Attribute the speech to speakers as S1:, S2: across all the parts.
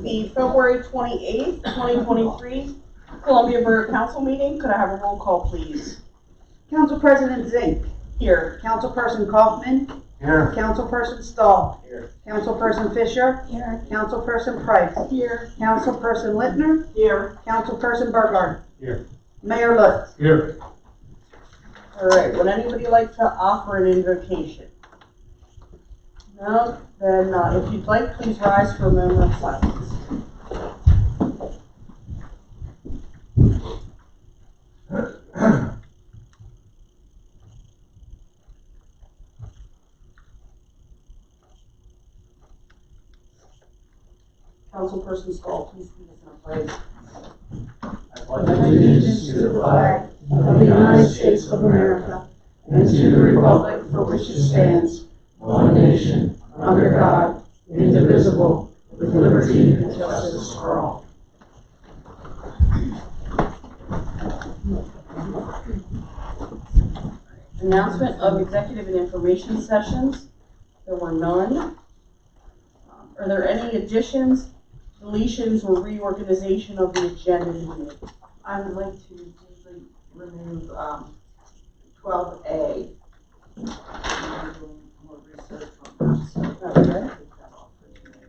S1: the February 28th, 2023 Columbia Borough Council meeting. Could I have a roll call, please?
S2: Council President Zink.
S1: Here.
S2: Councilperson Kaufman.
S3: Here.
S2: Councilperson Stahl.
S3: Here.
S2: Councilperson Fisher.
S1: Here.
S2: Councilperson Price.
S1: Here.
S2: Councilperson Littner.
S1: Here.
S2: Councilperson Burghardt.
S3: Here.
S2: Mayor Lutz.
S3: Here.
S1: All right, would anybody like to offer an invocation? No? Then if you'd like, please rise for a moment of silence. Councilperson Stahl, please lead us in a pledge.
S3: I pledge allegiance to the flag
S2: of the United States of America and to the republic for which it stands,
S3: one nation,
S2: under God, indivisible, with liberty and justice for all.
S1: Announcement of executive and information sessions. There were none. Are there any additions, deletions, or reorganization of the agenda needed?
S4: I would like to remove 12A. I'm doing more research on that, so
S1: Okay.
S4: take that off for today.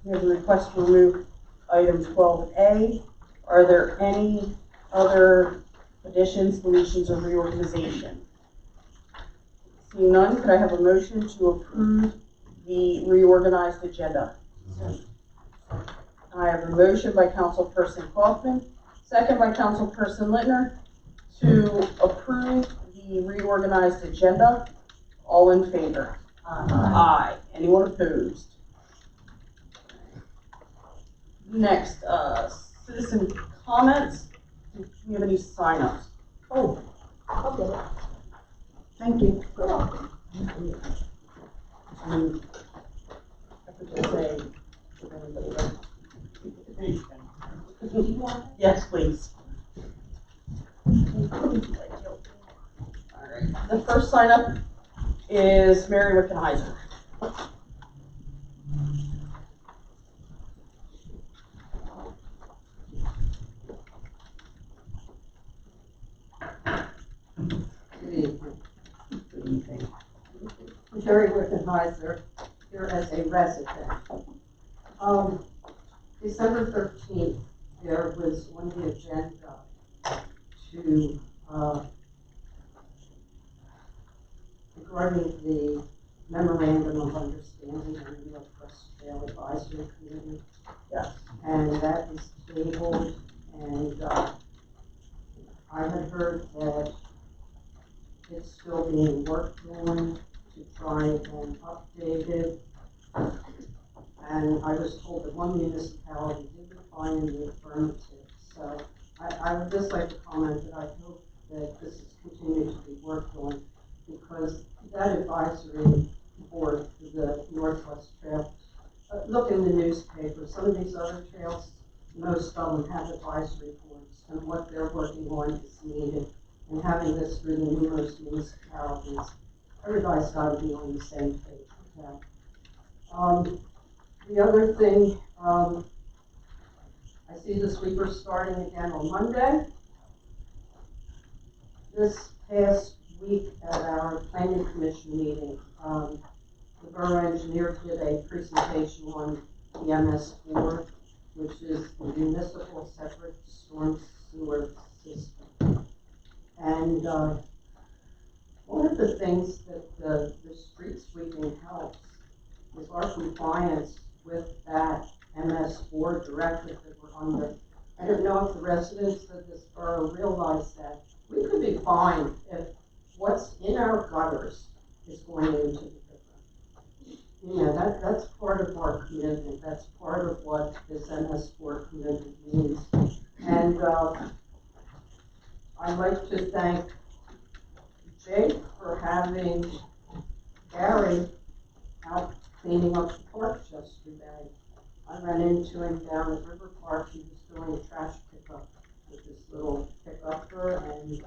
S1: We have a request to remove item 12A. Are there any other additions, deletions, or reorganization? Seeing none, could I have a motion to approve the reorganized agenda? I have a motion by Councilperson Kaufman, second by Councilperson Littner, to approve the reorganized agenda. All in favor? Aye. Anyone opposed? Next, citizen comments. Do we have any sign-ups?
S2: Oh, okay. Thank you.
S1: I could just say, if anybody else- Yes, please. All right. The first sign-up is Mary Wickenheiser.
S4: Good evening. Jerry Wickenheiser, here as a resident. December 13th, there was on the agenda to, regarding the memorandum of understanding on the Northwest Trail Advisory Committee.
S1: Yes.
S4: And that is tabled, and I had heard that it's still being worked on to try and update it. And I was told that one municipality did reply in the affirmative. So I would just like to comment that I hope that this is continued to be worked on, because that advisory board for the Northwest Trail, look in the newspaper, some of these other trails, most of them have advisory boards, and what they're working on is needed. And having this through the numerous municipalities, everybody's got to be on the same page with that. The other thing, I see the sweepers starting again on Monday. This past week at our planning commission meeting, the borough engineer did a presentation on the MS4, which is the municipal separate storm sewer system. And one of the things that the street sweeping helps is our compliance with that MS4 directive that we're under. I don't know if the residents of this borough realize that we could be fined if what's in our gutters is going into the river. You know, that's part of our commitment. That's part of what this MS4 commitment means. And I'd like to thank Jake for having Gary out cleaning up the parks yesterday. I ran into him down at River Park. He was doing a trash pickup with this little pickuper, and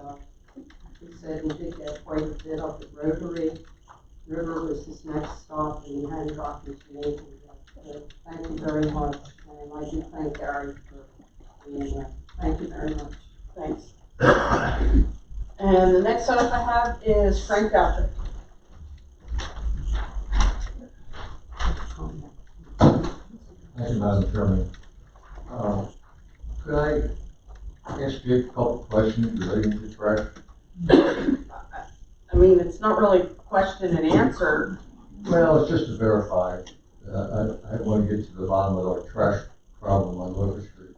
S4: he said he did get quite a bit of the rotary River was his next stop, and he hadn't dropped his name yet. So thank you very much, and I do thank Gary for being there. Thank you very much.
S1: Thanks. And the next up I have is Frank Doucher.
S3: Thank you, Madam Chairman. Could I ask you a couple of questions relating to trash?
S1: I mean, it's not really question and answer.
S3: Well, it's just to verify. I want to get to the bottom of our trash problem on Locust Street.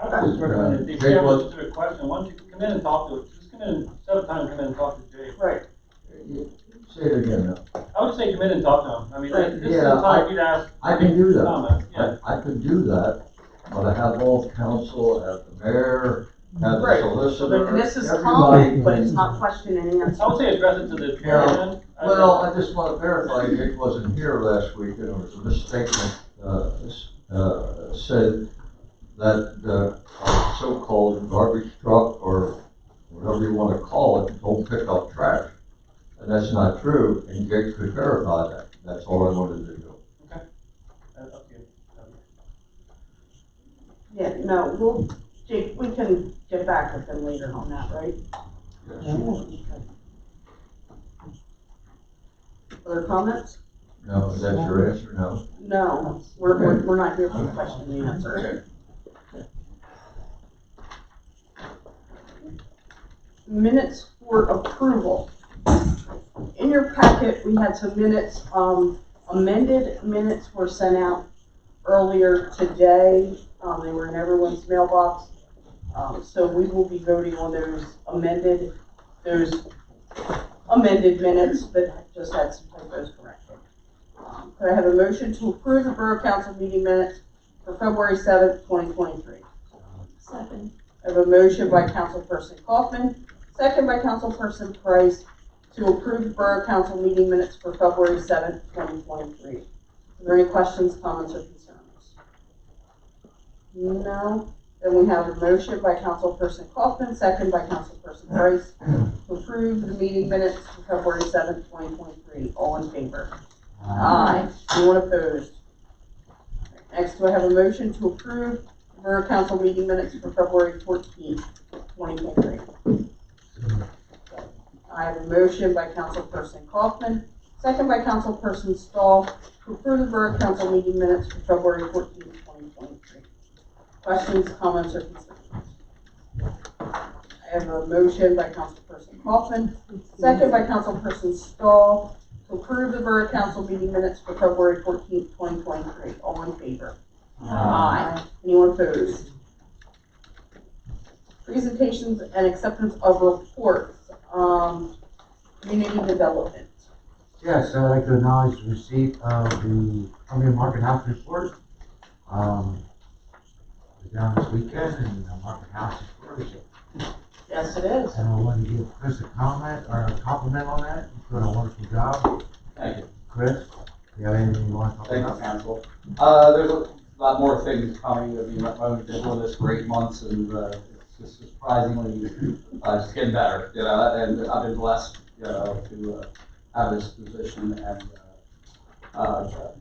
S5: I just recommend if you have a specific question, why don't you come in and talk to, just come in, set up time, come in and talk to Jake.
S1: Right.
S3: Say it again now.
S5: I would say come in and talk to him. I mean,
S1: Right.
S5: this is the time you'd ask.
S3: I can do that.
S5: Comment, yeah.
S3: I could do that, but I have all council, I have the mayor, have the
S1: Right.
S3: solicitor.
S1: And this is
S3: everybody
S1: comment, but it's
S3: can-
S1: not question and answer.
S5: I would say address it to the chairman.
S3: Well, I just want to verify, Jake wasn't here last week, and there was a misstatement, said that the so-called garbage truck, or whatever you want to call it, don't pick up trash. And that's not true, and Jake could verify that. That's all I wanted to do.
S5: That's up to you.
S1: Yeah, no, Jake, we can get back with them later on that, right?
S3: Yes.
S1: Other comments?
S3: No, is that your answer? No?
S1: No, we're not here for the question and answer. Minutes for approval. In your packet, we had some minutes, amended minutes were sent out earlier today. They were in everyone's mailbox. So we will be voting on those amended minutes that just had some typos corrected. Could I have a motion to approve the Borough Council meeting minutes for February 7th, 2023?
S2: Second.
S1: I have a motion by Councilperson Kaufman, second by Councilperson Price, to approve the Borough Council meeting minutes for February 7th, 2023. Are there any questions, comments, or concerns? No? Then we have a motion by Councilperson Kaufman, second by Councilperson Price, to approve the meeting minutes for February 7th, 2023. All in favor? Aye. Anyone opposed? Next, do I have a motion to approve the Borough Council meeting minutes for February 14th, 2023? I have a motion by Councilperson Kaufman, second by Councilperson Stahl, to approve the Borough Council meeting minutes for February 14th, 2023. Questions, comments, or concerns? I have a motion by Councilperson Kaufman, second by Councilperson Stahl, to approve the Borough Council meeting minutes for February 14th, 2023. All in favor? Aye. Anyone opposed? Presentations and acceptance of reports. Community development.
S6: Yes, I'd like to acknowledge the receipt of the Columbia Market House report. Was down this weekend, and the Market House is flourishing.
S1: Yes, it is.
S6: And I want to give Chris a comment or a compliment on that. He's doing a wonderful job.
S7: Thank you.
S6: Chris, do you have anything you want to talk
S7: Thank you,
S6: about?
S7: council. There's a lot more things coming. I mean, we've been doing this for 8 months, and it's just surprisingly just getting better. You know, and I've been blessed, you know, to have this position, and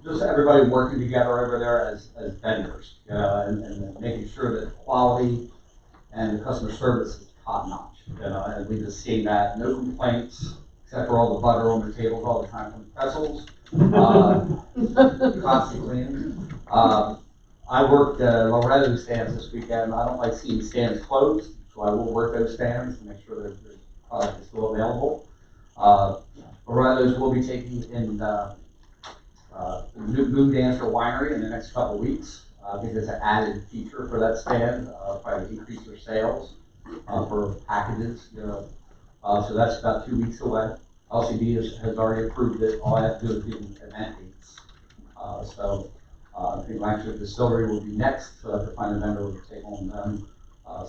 S7: just everybody working together over there as vendors, you know, and making sure that quality and the customer service is top notch. You know, and we just seen that, no complaints, except for all the butter on the tables all the time from the pretzels. Constantly. I worked Loretto stands this weekend. I don't like seeing stands closed, so I will work those stands to make sure that the product is still available. Loretto's will be taking in the new Moon Dancer Winery in the next couple weeks. I think it's an added feature for that stand, probably increase their sales for packages. You know. So that's about 2 weeks away. LCD has already approved it. All I have to do is give them event dates. I think Lancashire Distillery will be next, so I have to find a vendor to take on them.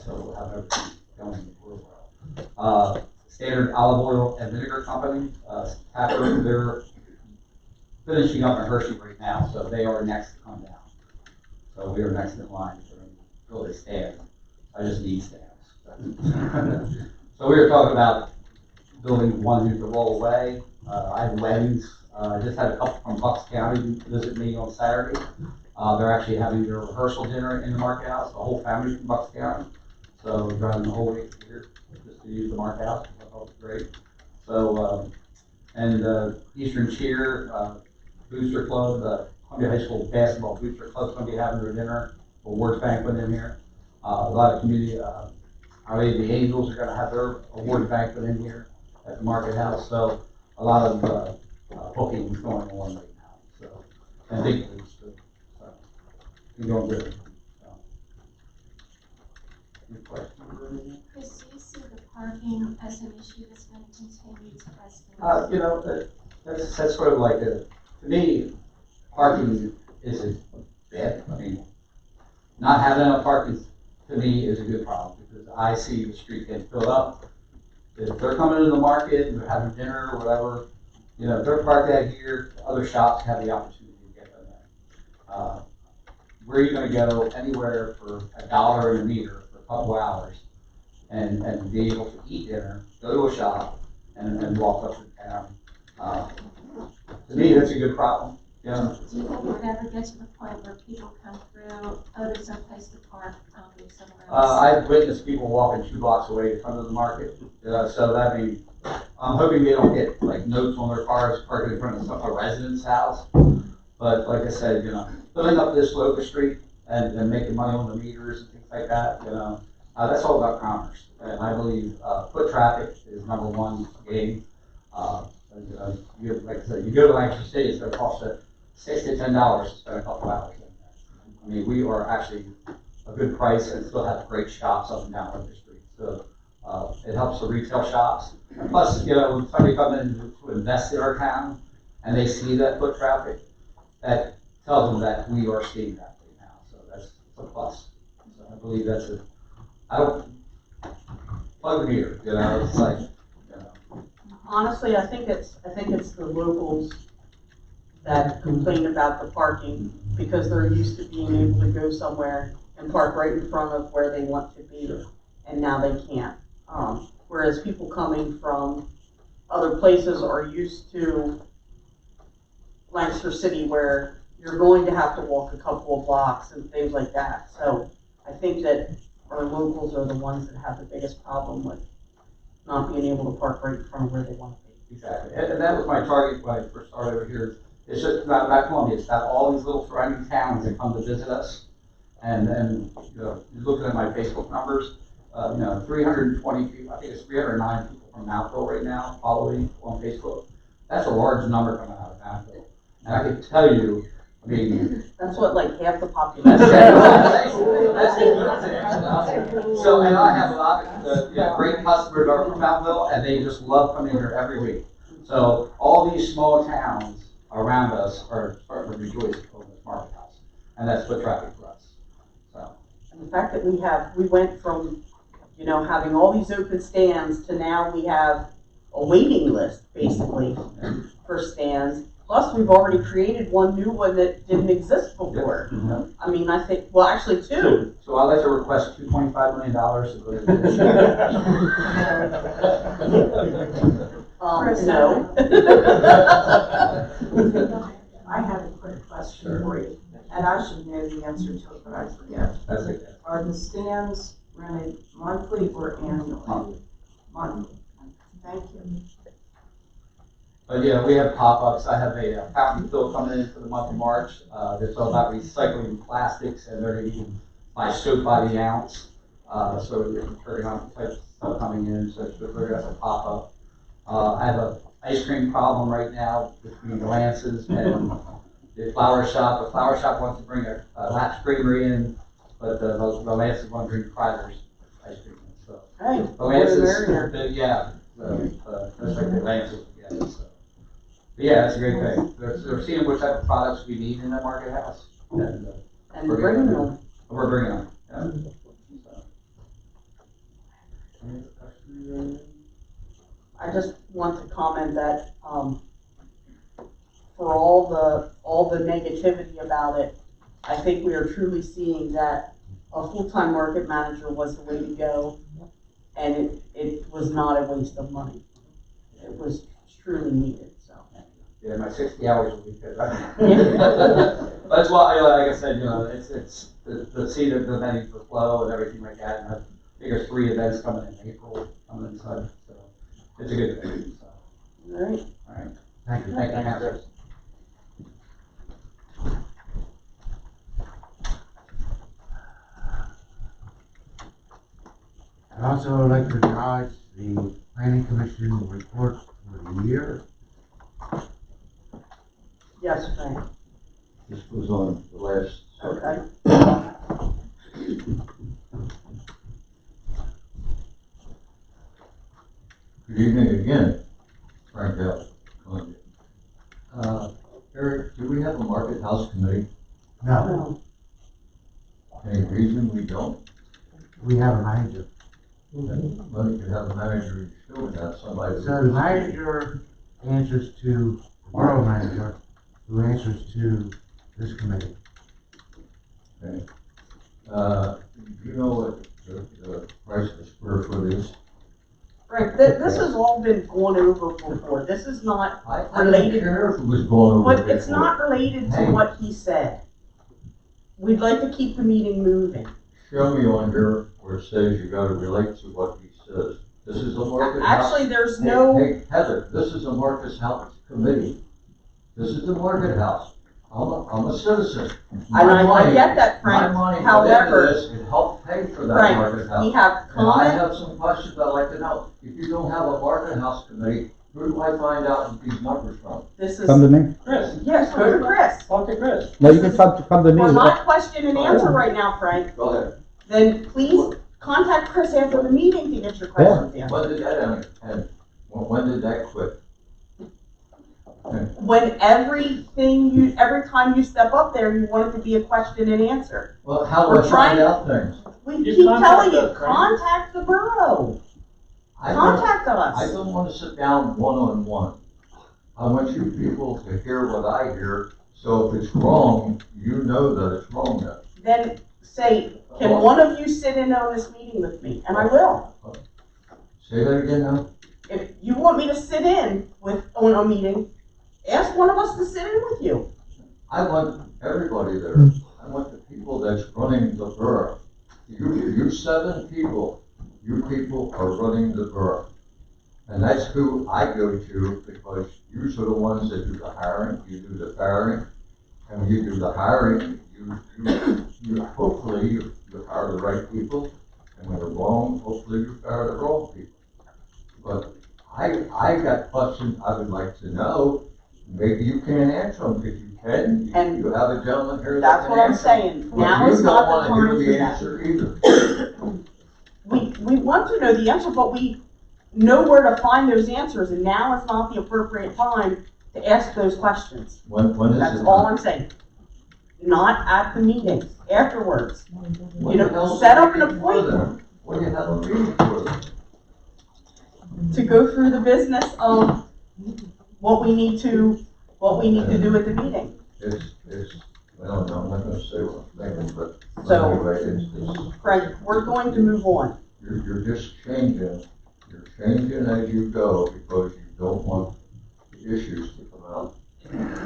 S7: So we'll have everything going for a while. Standard Olive Oil and Vinegar Company, Tapper, they're finishing up in Hershey right now, so they are next to come down. So we are next in line for really stands. I just need stands. So we were talking about building one who could roll away. I have weddings. I just had a couple from Bucks County visit me on Saturday. They're actually having their rehearsal dinner in the Market House, the whole family from Bucks County. So we're driving the whole week here just to use the Market House, which I thought was great. So, Eastern Cheer, Booster Club, the Columbia High School Basketball Booster Club's gonna be having their dinner, awards banquet in here. A lot of community, the Angels are gonna have their award banquet in here at the Market House. So a lot of, bookings going on right now, so, and big leagues too. So, we're doing good. So. Any questions or anything?
S2: Chris, do you see the parking as an issue that's going to continue to escalate?
S7: You know, that's sort of like to me, parking isn't bad. I mean, not having enough parking to me is a good problem because I see the street getting filled up. If they're coming into the market and they're having dinner or whatever, you know, if they're parked out here, other shops have the opportunity to get them there. Where are you gonna go anywhere for $1 a meter for a couple hours and be able to eat dinner, go to a shop, and walk up to town? To me, that's a good problem, you know?
S2: Do you think it would ever get to the point where people come through, oh, there's no place to park, I'll go somewhere else?
S7: I've witnessed people walking 2 blocks away in front of the market, so that means, I'm hoping they don't get like notes on their cars parking in front of a resident's house. But like I said, you know, filling up this Locust Street and making money on the meters and things like that, you know, that's all about commerce. And I believe foot traffic is #1 game. Like I said, you go to Lancaster City, it's going to cost you $6 to $10 to spend a couple hours in there. I mean, we are actually a good price and still have great shops up and down Locust Street. So it helps the retail shops. And plus, you know, when somebody comes in to invest in our town and they see that foot traffic, that tells them that we are seeing that right now. So that's a plus. So I believe that's I don't plug the meter, you know, it's like, you know.
S1: Honestly, I think it's the locals that complain about the parking because they're used to being able to go somewhere and park right in front of where they want to be, and now they can't. Whereas people coming from other places are used to Lancaster City where you're going to have to walk a couple of blocks and things like that. So I think that our locals are the ones that have the biggest problem with not being able to park right in front of where they want to be.
S7: Exactly, and that was my target when I first started over here. It's just not Columbia, it's about all these little surrounding towns that come to visit us. And you know, looking at my Facebook numbers, you know, 320 people, I think it's 309 people from Mouthville right now following on Facebook. That's a large number coming out of Mouthville. And I can tell you, I mean,
S1: That's what, like half the population.
S7: So, and I have a lot of great customers are from Mouthville, and they just love coming here every week. So all these small towns around us are starting to rejoice over this Market House, and that's foot traffic for us. So.
S1: And the fact that we went from, you know, having all these open stands to now we have a waiting list basically for stands. Plus, we've already created one new one that didn't exist before.
S7: Yep.
S1: I mean, I think, well, actually two.
S7: So I'd like to request $2.5 million to go to
S1: No.
S8: I have a quick question for you, and I should know the answer to it, but I forget.
S7: That's okay.
S8: Are the stands rented monthly or annually? Monthly. Thank you.
S7: But yeah, we have pop-ups. I have a fountain fill coming in for the month of March. It's all about recycling plastics, and they're going to buy soap by the ounce. So we're carrying on type stuff coming in. So that's a pop-up. I have an ice cream problem right now between Lance's and the flower shop. The flower shop wants to bring a Latch Creamery in, but the Lance's want to bring Kreider's ice cream in. So
S1: Hey,
S7: the Lance's, yeah. So that's like the Lance's again. So. But yeah, that's a great thing. They're seeing what type of products we need in the Market House. And
S1: and bring them.
S7: we're bringing them. Yeah. So. Any other questions?
S1: I just want to comment that, for all the negativity about it, I think we are truly seeing that a full-time market manager was the way to go, and it was not a waste of money. It was truly needed.
S7: Yeah, my 60 hours a week. That's why, like I said, it's to see the venue, the flow and everything like that. And I think there's 3 events coming in April coming inside, so it's a good thing. So.
S1: All right.
S7: All right.
S6: Thank you.
S7: Thank you, Council.
S6: I'd also like to acknowledge the planning commission report for the year.
S1: Yes, Frank.
S3: This was on the last.
S1: Okay.
S3: Good evening again, Frank L. Eric, do we have a market house committee?
S6: No,
S3: Any reason we don't?
S6: we have a manager.
S3: Well, you could have a manager, you still would have somebody.
S6: So the manager answers to the borough manager, who answers to this committee.
S3: Okay. Do you know what the price per square foot is?
S1: Frank, this has all been gone over before. This is not,
S3: I don't
S1: Related-
S3: care if it was going over.
S1: but it's
S3: before.
S1: not related to
S3: Hey.
S1: what he said. We'd like to keep the meeting moving.
S3: Show me on here where it says you gotta relate to what he says. This is a market house.
S1: Actually, there's
S3: Hey,
S1: no,
S3: Hey, Heather, this is a market house committee. This is the market house. I'm a citizen. My
S1: and I
S3: money-
S1: get that,
S3: My
S1: Frank.
S3: money went
S1: However,
S3: into this, it helped pay for that
S1: Frank,
S3: market
S1: we
S3: house.
S1: have
S3: And I
S1: comment,
S3: have some questions I'd like to know. If you don't have a market house committee, who do I find out these numbers from?
S1: this is,
S9: Come to me.
S5: Chris,
S1: yes, go to Chris.
S5: talk to Chris.
S9: No, you can come to me.
S1: We're not question and answer right now, Frank.
S3: Go ahead.
S1: Then please contact Chris after the meeting to get your questions answered.
S3: When did that end? When did that quit?
S1: When every time you step up there, you want it to be a question and answer.
S3: Well, how
S1: We're
S3: do I find
S1: trying-
S3: out things?
S1: We
S5: You
S1: keep
S5: contact
S1: telling you,
S5: us, Frank.
S1: contact the borough,
S3: I don't,
S1: contact
S3: I
S1: us.
S3: don't want to sit down one-on-one. I want you people to hear what I hear, so if it's wrong, you know that it's wrong then.
S1: Then say, can one of you sit in on this meeting with me? And I will.
S3: Say that again now?
S1: If you want me to sit in on a meeting, ask one of us to sit in with you.
S3: I want everybody there. I want the people that's running the borough. You 7 people, you people are running the borough. And that's who I go to, because you are the ones that do the hiring, you do the firing. And when you do the hiring, you hopefully you hire the right people. And when they're wrong, hopefully you fire the wrong people. But I got questions I would like to know. Maybe you can't answer them. If you can,
S1: And
S3: you have a gentleman here that
S1: That's
S3: can
S1: what I'm
S3: answer.
S1: saying.
S3: But
S1: Now
S3: you
S1: is
S3: don't
S1: not
S3: wanna
S1: the time
S3: hear
S1: for
S3: the
S1: that.
S3: answer either.
S1: We want to know the answer, but we know where to find those answers, and now is not the appropriate time to ask those questions.
S3: When is
S1: That's
S3: it?
S1: all I'm saying. Not at the meeting, afterwards.
S3: What the hell is
S1: set
S3: the
S1: up an
S3: meeting for
S1: appointment.
S3: then? What do you have a meeting for then?
S1: To go through the business of what we need to do at the meeting.
S3: Well, no, I'm not gonna say what I'm thinking, but
S1: So-
S3: anyway, it's,
S1: Frank, we're going to move on.
S3: you're just changing as you go because you don't want the issues to come out.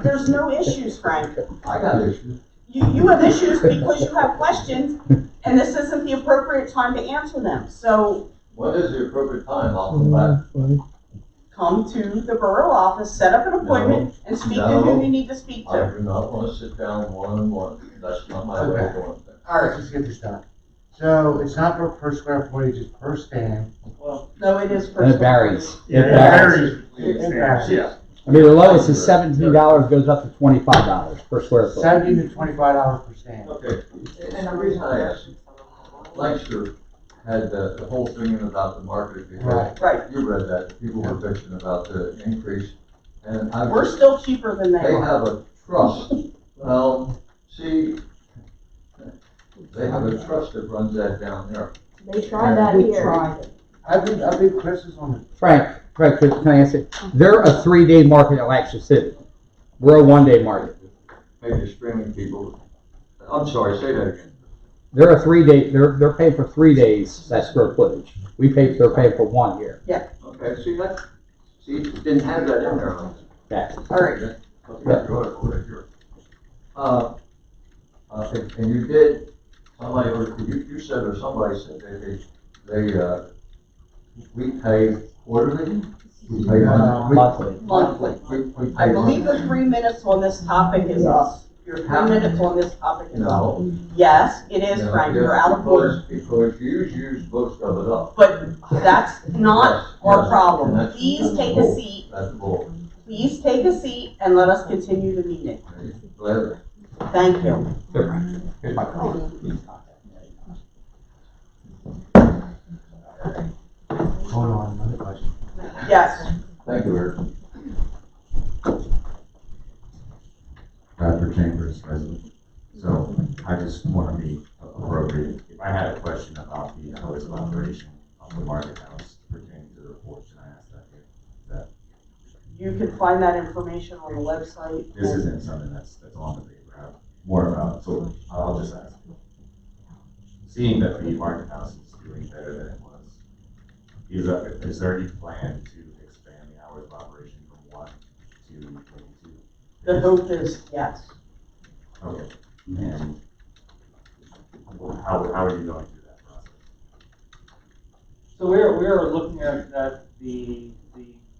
S1: There's no issues, Frank.
S3: I got issues.
S1: You have issues because you have questions, and this isn't the appropriate time to answer them. So
S3: When is the appropriate time? I'll come back.
S1: come to the borough office, set up an appointment, and speak to who
S3: No.
S1: you need to speak
S3: I
S1: to.
S3: do not wanna sit down one-on-one. That's not my way of doing things.
S6: All right, let's get this done. So it's not per square footage, it's per stand.
S5: Well,
S1: No, it is
S9: And
S1: personal.
S9: it varies.
S6: Yeah,
S9: It varies.
S6: It varies.
S5: yeah.
S9: I mean, the lowest is $17, goes up to $25 per square foot.
S6: $70 to $25 per stand.
S3: Okay, and the reason I asked, Lancaster had the whole thing in about the market because
S6: Right.
S1: Right.
S3: you read that, people were bitching about the increase. And I
S1: We're still cheaper than they
S3: they
S1: are.
S3: have a trust. Well, see, they have a trust that runs that down there.
S8: They tried that
S9: We
S8: here.
S9: tried.
S6: I've been Chris's on it.
S9: Frank, can I answer? They're a 3-day market in Lancaster City. We're a 1-day market.
S3: Maybe the streaming people, I'm sorry, say that again.
S9: They're a 3-day, they're paying for 3 days, that square footage. They're paying for 1 here.
S3: Okay, see, didn't have that in there.
S9: That.
S1: All right,
S3: And you did, somebody, or you said, or somebody said that we pay quarterly? We pay
S9: Monthly.
S1: monthly.
S3: We
S1: I
S3: pay
S1: believe the
S3: monthly.
S1: 3 minutes on this topic is up. Your 3 minutes on this topic is up.
S3: No.
S1: Yes, it is,
S3: No,
S1: Frank,
S3: yes,
S1: you're out of order.
S3: Because you use most of it up.
S1: But that's not
S3: Yes,
S1: our
S3: yes,
S1: problem.
S3: and that's-
S1: Please
S3: that's
S1: take a
S3: bull.
S1: seat.
S3: That's bull.
S1: Please take a seat and let us continue the meeting.
S3: Gladly.
S1: Thank you.
S9: Here's my card. Please contact me.
S6: Hold on, another question.
S1: Yes,
S3: Thank you, Eric.
S10: Bradford Chambers resident. So I just want to be appropriate. If I had a question about the hours of operation of the market house pertaining to the report, can I ask that here? That
S1: you can find that information on the website.
S10: this isn't something that's on the paper. I have more about, so I'll just ask. Seeing that the market house is doing better than it was, is there any plan to expand the hours of operation from 1 to maybe 2?
S1: The hope is yes.
S10: Okay, and how are you going through that process?
S5: So we are looking at the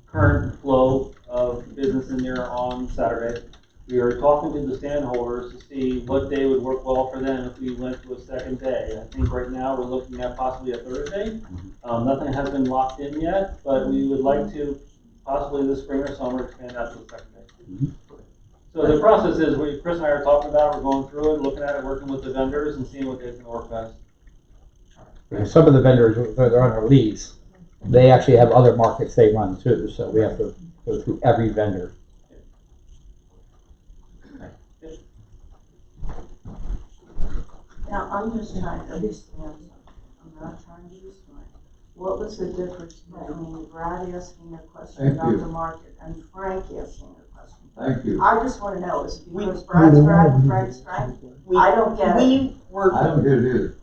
S5: current flow of business in there on Saturday. We are talking to the stand holders to see what day would work well for them if we went to a second day. I think right now we're looking at possibly a Thursday. Nothing has been locked in yet, but we would like to possibly this spring or summer expand out to a second day. So the process is, Chris and I are talking about, we're going through it, looking at it, working with the vendors and seeing what day's gonna work best.
S9: Some of the vendors, they're on our lease, they actually have other markets they run too, so we have to go through every vendor.
S8: Now, I'm just trying to understand something. I'm not trying to be smart. What was the difference between Brad asking a question
S3: Thank
S8: about
S3: you.
S8: the market and Frank asking a question?
S3: Thank you.
S8: I just want to know, is it because Brad's Brad and Frank's Frank? I don't get it.
S3: I don't get it either.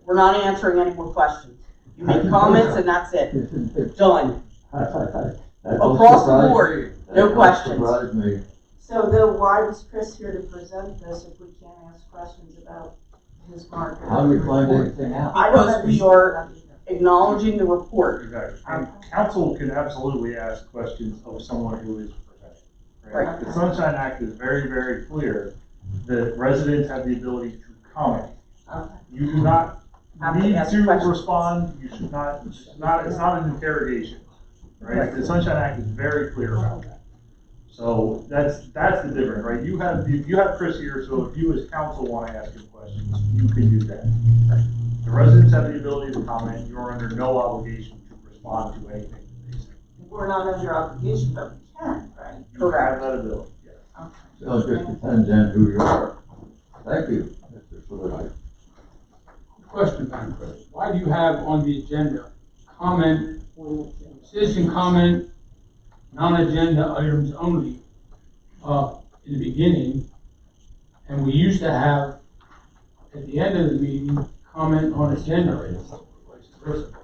S1: We're not answering any more questions. You make comments and that's it. Done. Across the board, no questions.
S3: Surprised me.
S8: So then why was Chris here to present this if we can't ask questions about his market?
S3: How do we find anything out?
S8: I don't
S1: Because we are acknowledging the report.
S11: Exactly. Council can absolutely ask questions of someone who is presenting.
S1: Right.
S11: The Sunshine Act is very, very clear that residents have the ability to comment.
S8: Okay.
S11: You do not
S1: Have to
S11: need
S1: ask
S11: to
S1: questions.
S11: respond, you should not, it's not an interrogation, right? The Sunshine Act is very clear about that. So that's the difference, right? You have Chris here, so if you as council want to ask him questions, you can do that. The residents have the ability to comment, you are under no obligation to respond to anything that they say.
S8: We're not under obligation, but we can, right?
S11: You have that ability, yes.
S8: Okay.
S3: So it just depends on who you are. Thank you, Mr. Seward.
S12: Question, Madam President. Why do you have on the agenda comment, citizen comment, non-agenda items only, in the beginning? And we used to have, at the end of the meeting, comment on agenda items.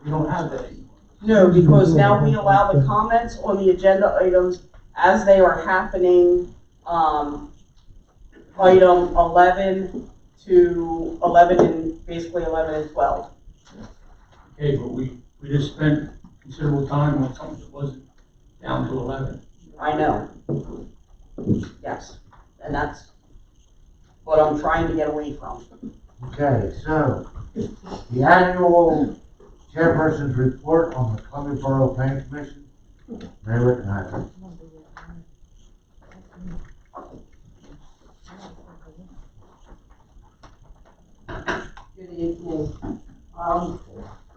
S12: We don't have that anymore.
S1: No, because now we allow the comments on the agenda items as they are happening, item 11 to 11 and basically 11 and 12.
S12: Okay, but we just spent considerable time on something that wasn't down to 11.
S1: I know. Yes, and that's what I'm trying to get away from.
S6: Okay, so the annual chairperson's report on the Columbia Borough Planning Commission. Mary Wickenheimer.
S4: Good evening.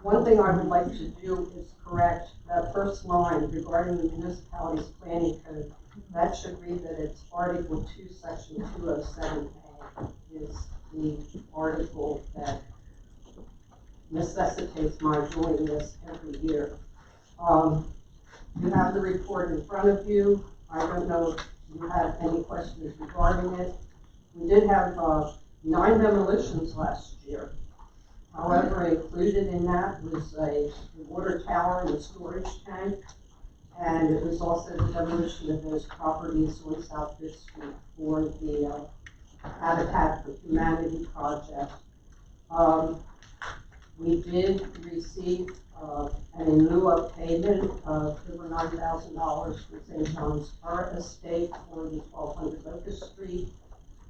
S4: One thing I would like to do is correct that first line regarding the municipality's planning code. That should read that it's Article 2, Section 207A is the article that necessitates my doing this every year. You have the report in front of you. I don't know if you have any questions regarding it. We did have 9 demolitions last year. However, included in that was a water tower and a storage tank. And it was also the demolition of those properties on South Fifth Street for the Habitat for Humanity project. We did receive an in lieu of payment of over $9,000 from St. John's Burr Estate for the 1200 Locust Street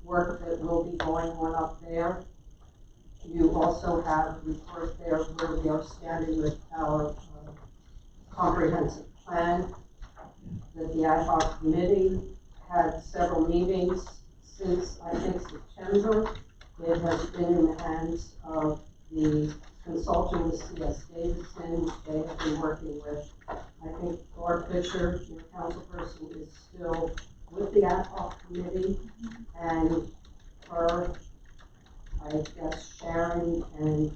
S4: work that will be going on up there. You also have a report there where we are standing with our comprehensive plan, that the ad hoc committee had several meetings since, I think, September. It has been in the hands of the consultant with C.S. Davidson, which they have been working with. I think Laura Fisher, your council person, is still with the ad hoc committee, and her, I guess Sharon and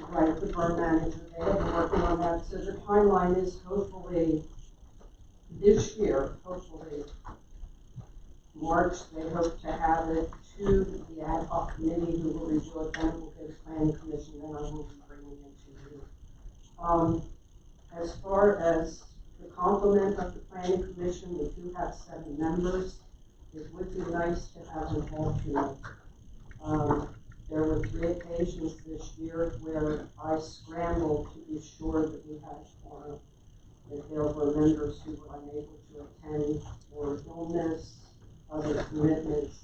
S4: right, the borough manager, they have been working on that. So the timeline is hopefully this year, hopefully March, they hope to have it to the ad hoc committee who will review it, then it will go to planning commission, then I will be bringing it to you. As far as the complement of the planning commission, we do have 7 members. It would be nice to have an alternate. There were 3 occasions this year where I scrambled to be sure that we had quorum. If there were members who were unable to attend for illness, other commitments,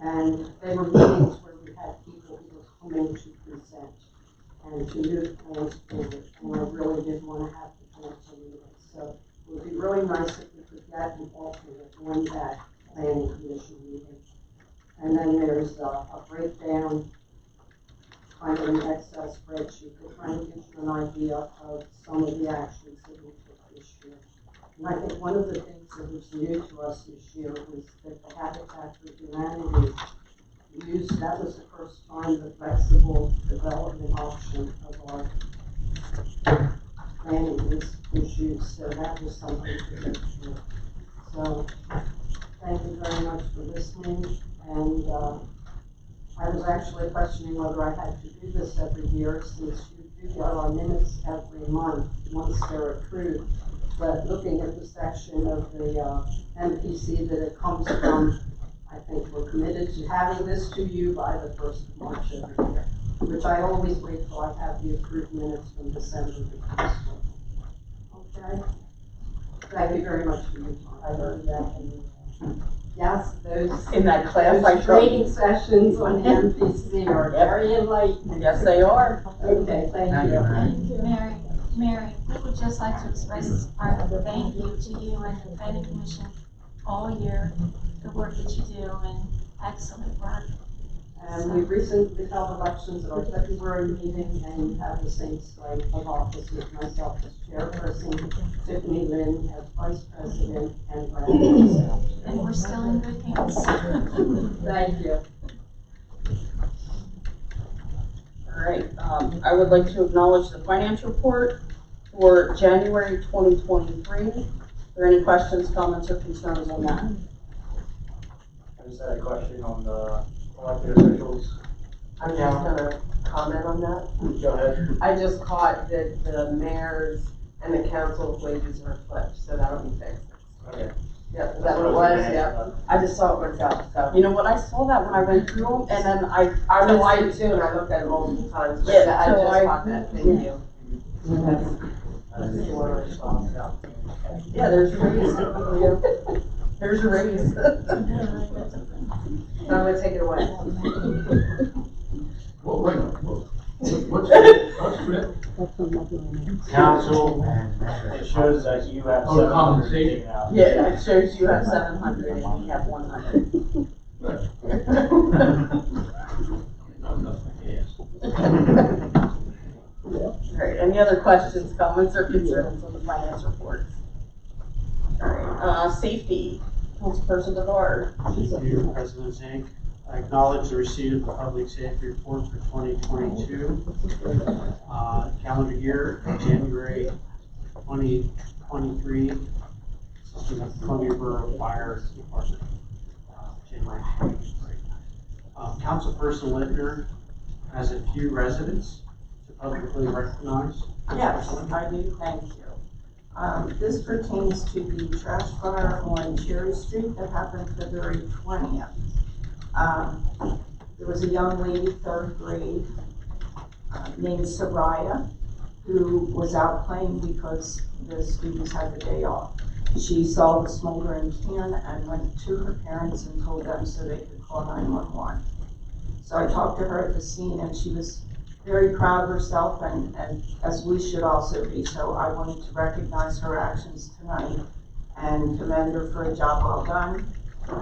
S4: and they were meetings where we had people who were coming to present and to move plans forward, and I really didn't want to have to cancel meetings. So it would be really nice if we could get an alternate on that planning commission meeting. And then there's a breakdown, kind of an Excel spreadsheet that kind of gives you an idea of some of the actions that we took this year. And I think one of the things that was new to us this year was that the Habitat for Humanity used, that was the first time, the flexible development option of our planning was used, so that was something to look for. So, thank you very much for listening, and I was actually questioning whether I had to do this every year, since you do get our minutes every month once they're approved. But looking at the section of the MPC that it comes from, I think we're committed to having this to you by the 1st of March every year, which I always wait till I have the approved minutes from December to come. Okay? Thank you very much for your time. I learned that. Yes, those
S1: In that class,
S4: those training sessions on the MPC are very enlightening.
S1: Yes, they are.
S4: Okay, thank you.
S2: Mary, we would just like to express our thank you to you and the planning commission all year, the work that you do, and excellent work.
S4: And we recently held elections at our February meeting, and we have the same slate of offices, myself as chairperson, Tiffany Lynn as vice president, and Brandon.
S2: And we're still in good hands.
S4: Thank you.
S1: All right, I would like to acknowledge the finance report for January 2023. Are there any questions, comments, or concerns on that?
S13: I just had a question on the elected officials.
S14: I'm just gonna comment on that.
S13: Go ahead.
S14: I just caught that the mayor's and the council's wages are flipped, so that'll be fixed.
S13: Okay.
S14: Yep, is that what it was? Yep. I just saw it worked out, so.
S1: You know what, I saw that when I went through them, and then I
S14: know I
S1: realized,
S14: did too, and I looked at it multiple times, but
S1: Yeah,
S14: I
S1: so
S14: just
S1: I-
S14: caught that, thank you.
S1: yeah, there's a raise. There's a raise.
S14: So I'm gonna take it away.
S12: Well, wait, what's flipped?
S13: Council,
S6: And
S13: it shows that you have
S12: Oh,
S13: 700
S12: compensation.
S13: taken out.
S1: Yeah, it shows you have 700 and we have 100. All right, any other questions, comments, or concerns on the finance reports? All right, safety, Councilperson Bavard.
S15: Thank you, President Zink. I acknowledge the receipt of the public safety report for 2022 calendar year, January 2023, assisting with Columbia Borough Fire Department, January 2023. Councilperson Littner has a few residents to publicly recognize?
S8: Yes, I do, thank you. This pertains to the trash fire on Cherry Street that happened February 20th. There was a young lady, third grade, named Soraya, who was out playing because the students had the day off. She saw the smoldering can and went to her parents and told them so they could call 911. So I talked to her at the scene, and she was very proud of herself, and as we should also be. So I wanted to recognize her actions tonight and commend her for a job well done.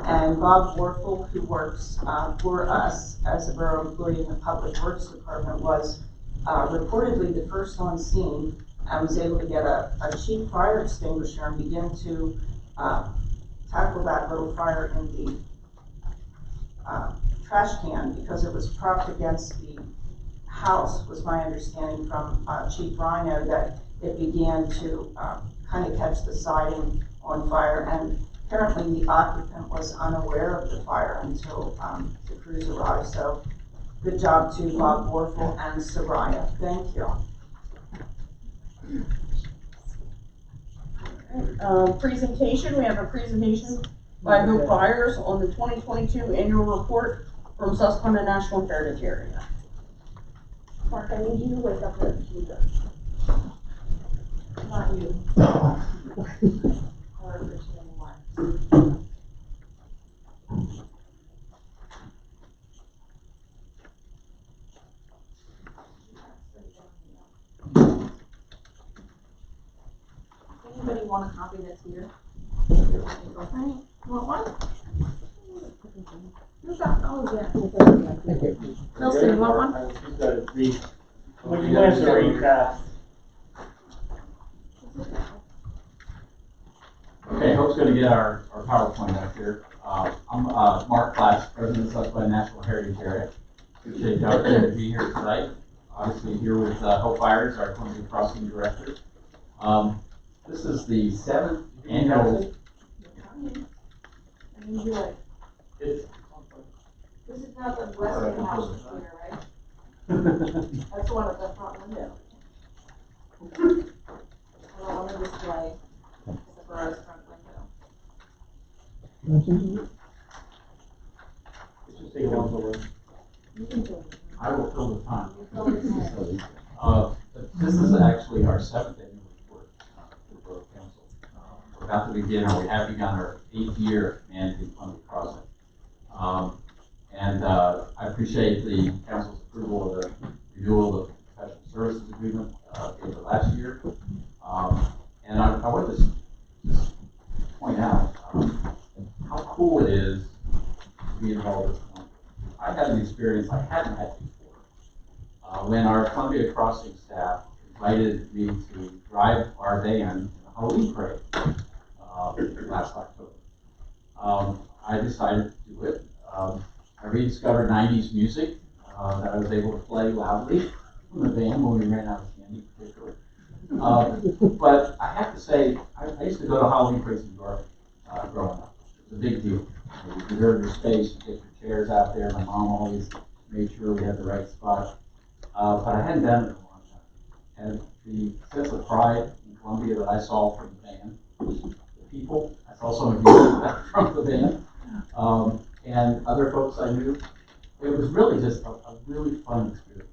S8: And Bob Warfel, who works for us as a borough employee in the Public Works Department, was reportedly the first on scene and was able to get a cheap fire extinguisher and begin to tackle that little fire in the trash can, because it was propped against the house, was my understanding from Chief Rhino, that it began to kind of catch the siding on fire, and apparently the occupant was unaware of the fire until the crews arrived. So good job to Bob Warfel and Soraya. Thank you.
S1: Presentation, we have a presentation by Hope Byers on the 2022 annual report from Susquehanna National Heritage Area. Mark, I need you to wake up the computer. Not you. However, it's anymore.
S8: Anybody want a copy that's here? Want one? Who's got, oh, yeah.
S9: Thank you.
S8: Nelson, you want one?
S5: Just gotta read. When you have to read fast.
S7: Okay, Hope's gonna get our PowerPoint up here. I'm Mark Platts, President of Susquehanna National Heritage Area. Appreciate the opportunity to be here tonight. Obviously here with Hope Byers, our Columbia Crossing Director. This is the 7th annual. It's,
S8: This is not the Westinghouse computer, right? That's the one at the front window. I don't want to display the borough's front window.
S7: it's just take a long look.
S8: You can do it.
S7: I will fill the time.
S8: You fill the time.
S7: This is actually our 7th annual report for the Borough Council. We're about to begin, or we have begun our 8th year managing Columbia Crossing. I appreciate the council's approval of the renewal of the professional services agreement over last year. And I want to just point out how cool it is to be involved with Columbia. I had an experience I hadn't had before. When our Columbia Crossing staff invited me to drive our van in the Halloween parade last October. I decided to do it. I rediscovered 90s music that I was able to play loudly from the van when we ran out of candy, particularly. But I have to say, I used to go to Halloween parades in New York growing up. It was a big deal. You reserve your space, you get your chairs out there. My mom always made sure we had the right spot. But I hadn't done it in a long time. And the sense of pride in Columbia that I saw from the van, the people, I saw some of you from the van, and other folks I knew, it was really just a really fun experience.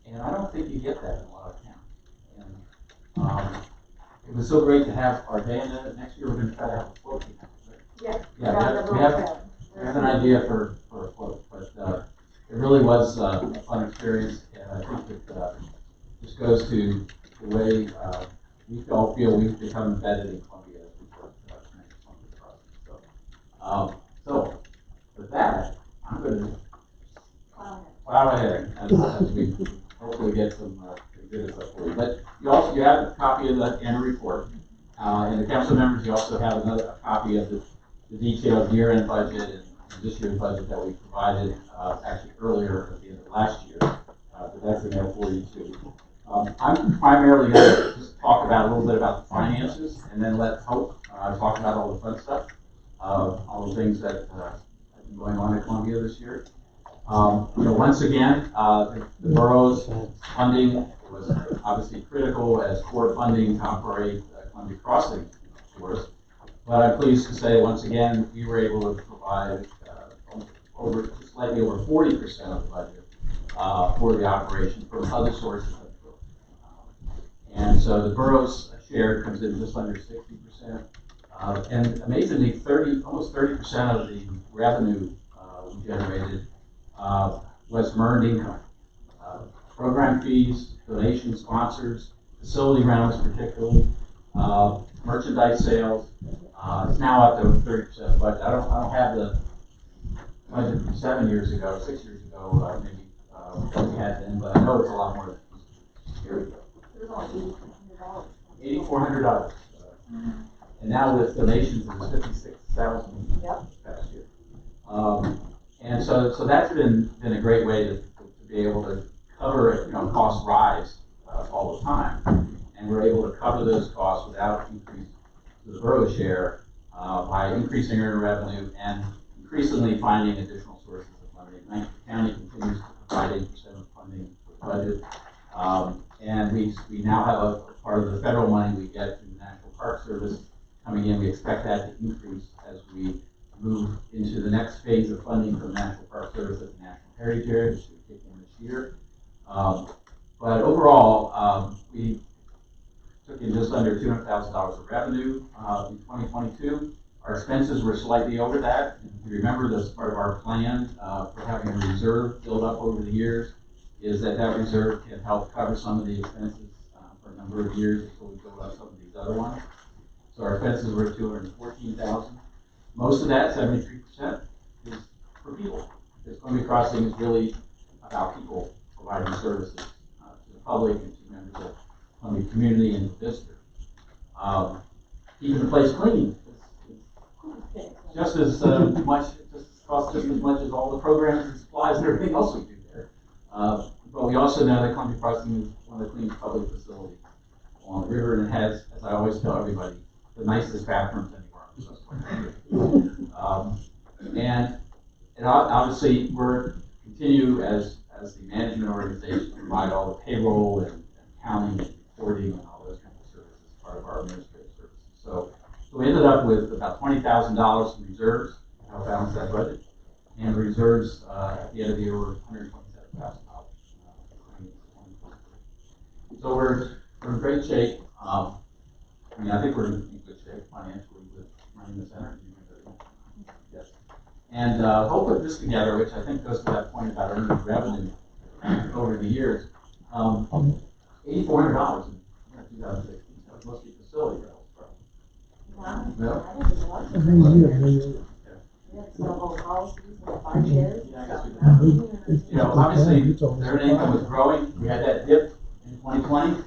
S7: And I don't think you get that in a lot of towns. And it was so great to have our van in it. Next year we're going to try to have a float.
S8: Yeah.
S7: Yeah, we have an idea for a float, but it really was a fun experience, and I think that this goes to the way we all feel we've become embedded in Columbia as we work to make Columbia Crossing. So with that, I'm going to plow ahead as we hopefully get some exhibits up for you. But you have a copy of the annual report, and the council members, you also have a copy of the detailed year-end budget and this year's budget that we provided actually earlier at the end of last year. But that's in there for you too. I'm primarily going to just talk about a little bit about the finances, and then let Hope talk about all the fun stuff, all the things that have been going on at Columbia this year. Once again, the borough's funding was obviously critical as core funding to operate Columbia Crossing for us. But I'm pleased to say, once again, we were able to provide slightly over 40% of the budget for the operation from other sources of growth. And so the borough's share comes in just under 60%. And amazingly, almost 30% of the revenue we generated was from earned income. Program fees, donations, sponsors, facility rentals particularly, merchandise sales. It's now up to 30% of the budget. I don't have the budget from 7 years ago, 6 years ago, maybe what we had then, but I know it's a lot more than here we go. $8,400. And now with donations, it was 56,000 past year. And so that's been a great way to be able to cover, costs rise all the time. And we're able to cover those costs without increase to the borough share by increasing earned revenue and increasingly finding additional sources of funding. Lancaster County continues to provide 8% of funding for the budget. And we now have a part of the federal money we get from the National Park Service coming in. We expect that to increase as we move into the next phase of funding from the National Park Service at the National Heritage Area, which we kick in this year. But overall, we took in just under $200,000 of revenue in 2022. Our expenses were slightly over that. And if you remember, that's part of our plan for having a reserve build up over the years, is that reserve can help cover some of the expenses for a number of years until we build up some of these other ones. So our expenses were $214,000. Most of that, 73%, is for people. Because Columbia Crossing is really about people providing services to the public and to members of the Columbia community and the visitors. Keeping the place clean. Just as much, costs just as much as all the programs and supplies and everything else we do there. But we also know that Columbia Crossing is one of the cleanest public facilities along the river, and it has, as I always tell everybody, the nicest bathrooms anywhere on the and obviously we're continue as the management organization to provide all the payroll and accounting and reporting and all those kinds of services as part of our administrative services. So we ended up with about $20,000 in reserves to help balance that budget. And the reserves at the end of the year were $127,000. So we're in great shape. I think we're in good shape financially with running the center. Yes. And I'll put this together, which I think goes to that point about earning revenue over the years. $8,400 in 2016. That was mostly facility rentals.
S2: Wow.
S7: Yeah. Obviously, their income was growing. We had that dip in 2020.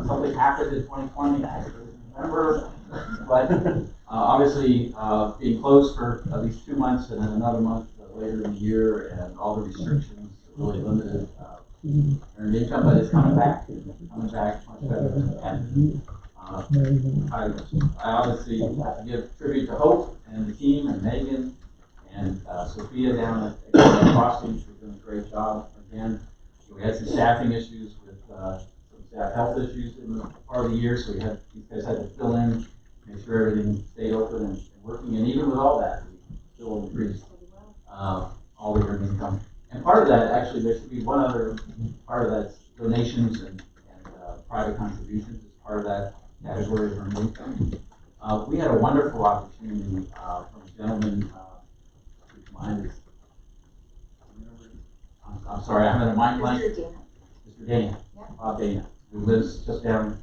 S7: Something happened in 2020. I don't remember. But obviously, being closed for at least 2 months and then another month later in the year, and all the restrictions really limited earned income. But it's coming back. Coming back much better. And I obviously have to give tribute to Hope and the team and Megan and Sophia down at Columbia Crossing for doing a great job again. We had some staffing issues with some staff health issues in the part of the year, so these guys had to fill in, make sure everything stayed open and working. And even with all that, we still increased all the earned income. And part of that, actually, there should be one other part of that, donations and private contributions is part of that category of earned income. We had a wonderful opportunity from a gentleman, I'm sorry, I'm in a mind blank. Mr. Dana, Bob Dana, who lives just down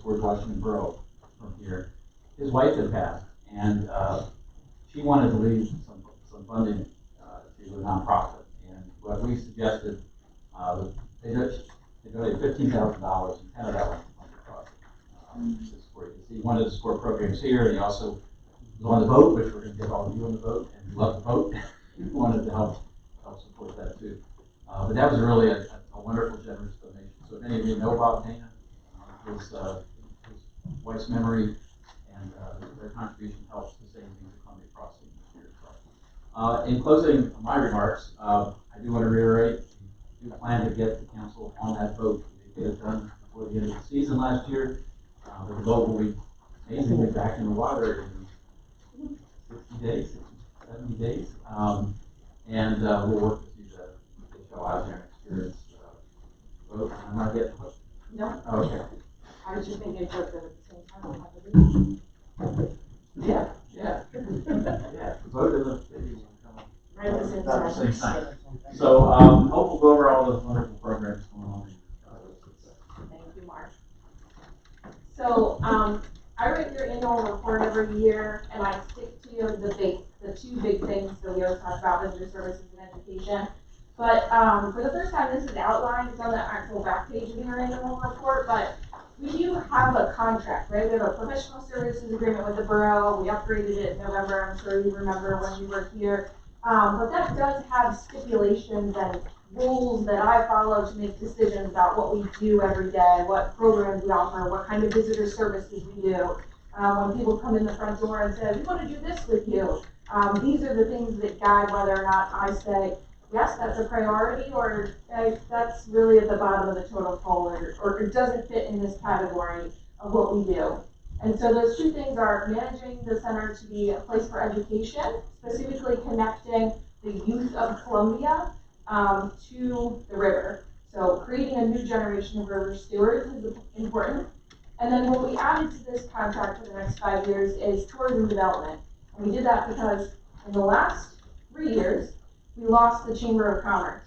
S7: towards Washington Borough from here. His wife had passed, and she wanted to leave some funding to a nonprofit. And what we suggested, they donated $15,000, and 10 of that went to Columbia Crossing. He wanted to support programs here, and he also was on the boat, which we're going to get all of you on the boat, and we love the boat. He wanted to help support that too. But that was really a wonderful, generous donation. So if any of you know Bob Dana, his wife's memory and their contribution helps to save things at Columbia Crossing this year. In closing my remarks, I do want to reiterate, we do plan to get the council on that vote. We did get it done before the end of the season last year, but the vote will be amazingly back in the water in 60 days, 70 days. And we'll work with you to show out there and experience vote. I'm not getting hooked.
S8: No,
S7: Okay.
S8: I was just thinking both at the same time.
S7: Yeah, yeah. Yeah, vote in the city.
S8: Right at the same
S7: About the
S8: time.
S7: same time. So, hope we'll go over all the wonderful programs going on.
S8: Thank you, Mark.
S16: So, I write your annual report every year, and I stick to the two big things that we always talk about, visitor services and education. But, for the first time, this is outlined, it's on the actual back page of your annual report, but we do have a contract, right? We have a professional services agreement with the borough, we upgraded it in November, I'm sure you remember when you were here. But that does have stipulations and rules that I follow to make decisions about what we do every day, what programs we offer, what kind of visitor services we do. When people come in the front door and say, we want to do this with you, these are the things that guide whether or not I say, yes, that's a priority, or that's really at the bottom of the totem pole, or it doesn't fit in this category of what we do. And so those two things are managing the center to be a place for education, specifically connecting the youth of Columbia to the river. So creating a new generation of river stewards is important. And then what we added to this contract for the next 5 years is tourism development. And we did that because in the last 3 years, we lost the Chamber of Commerce.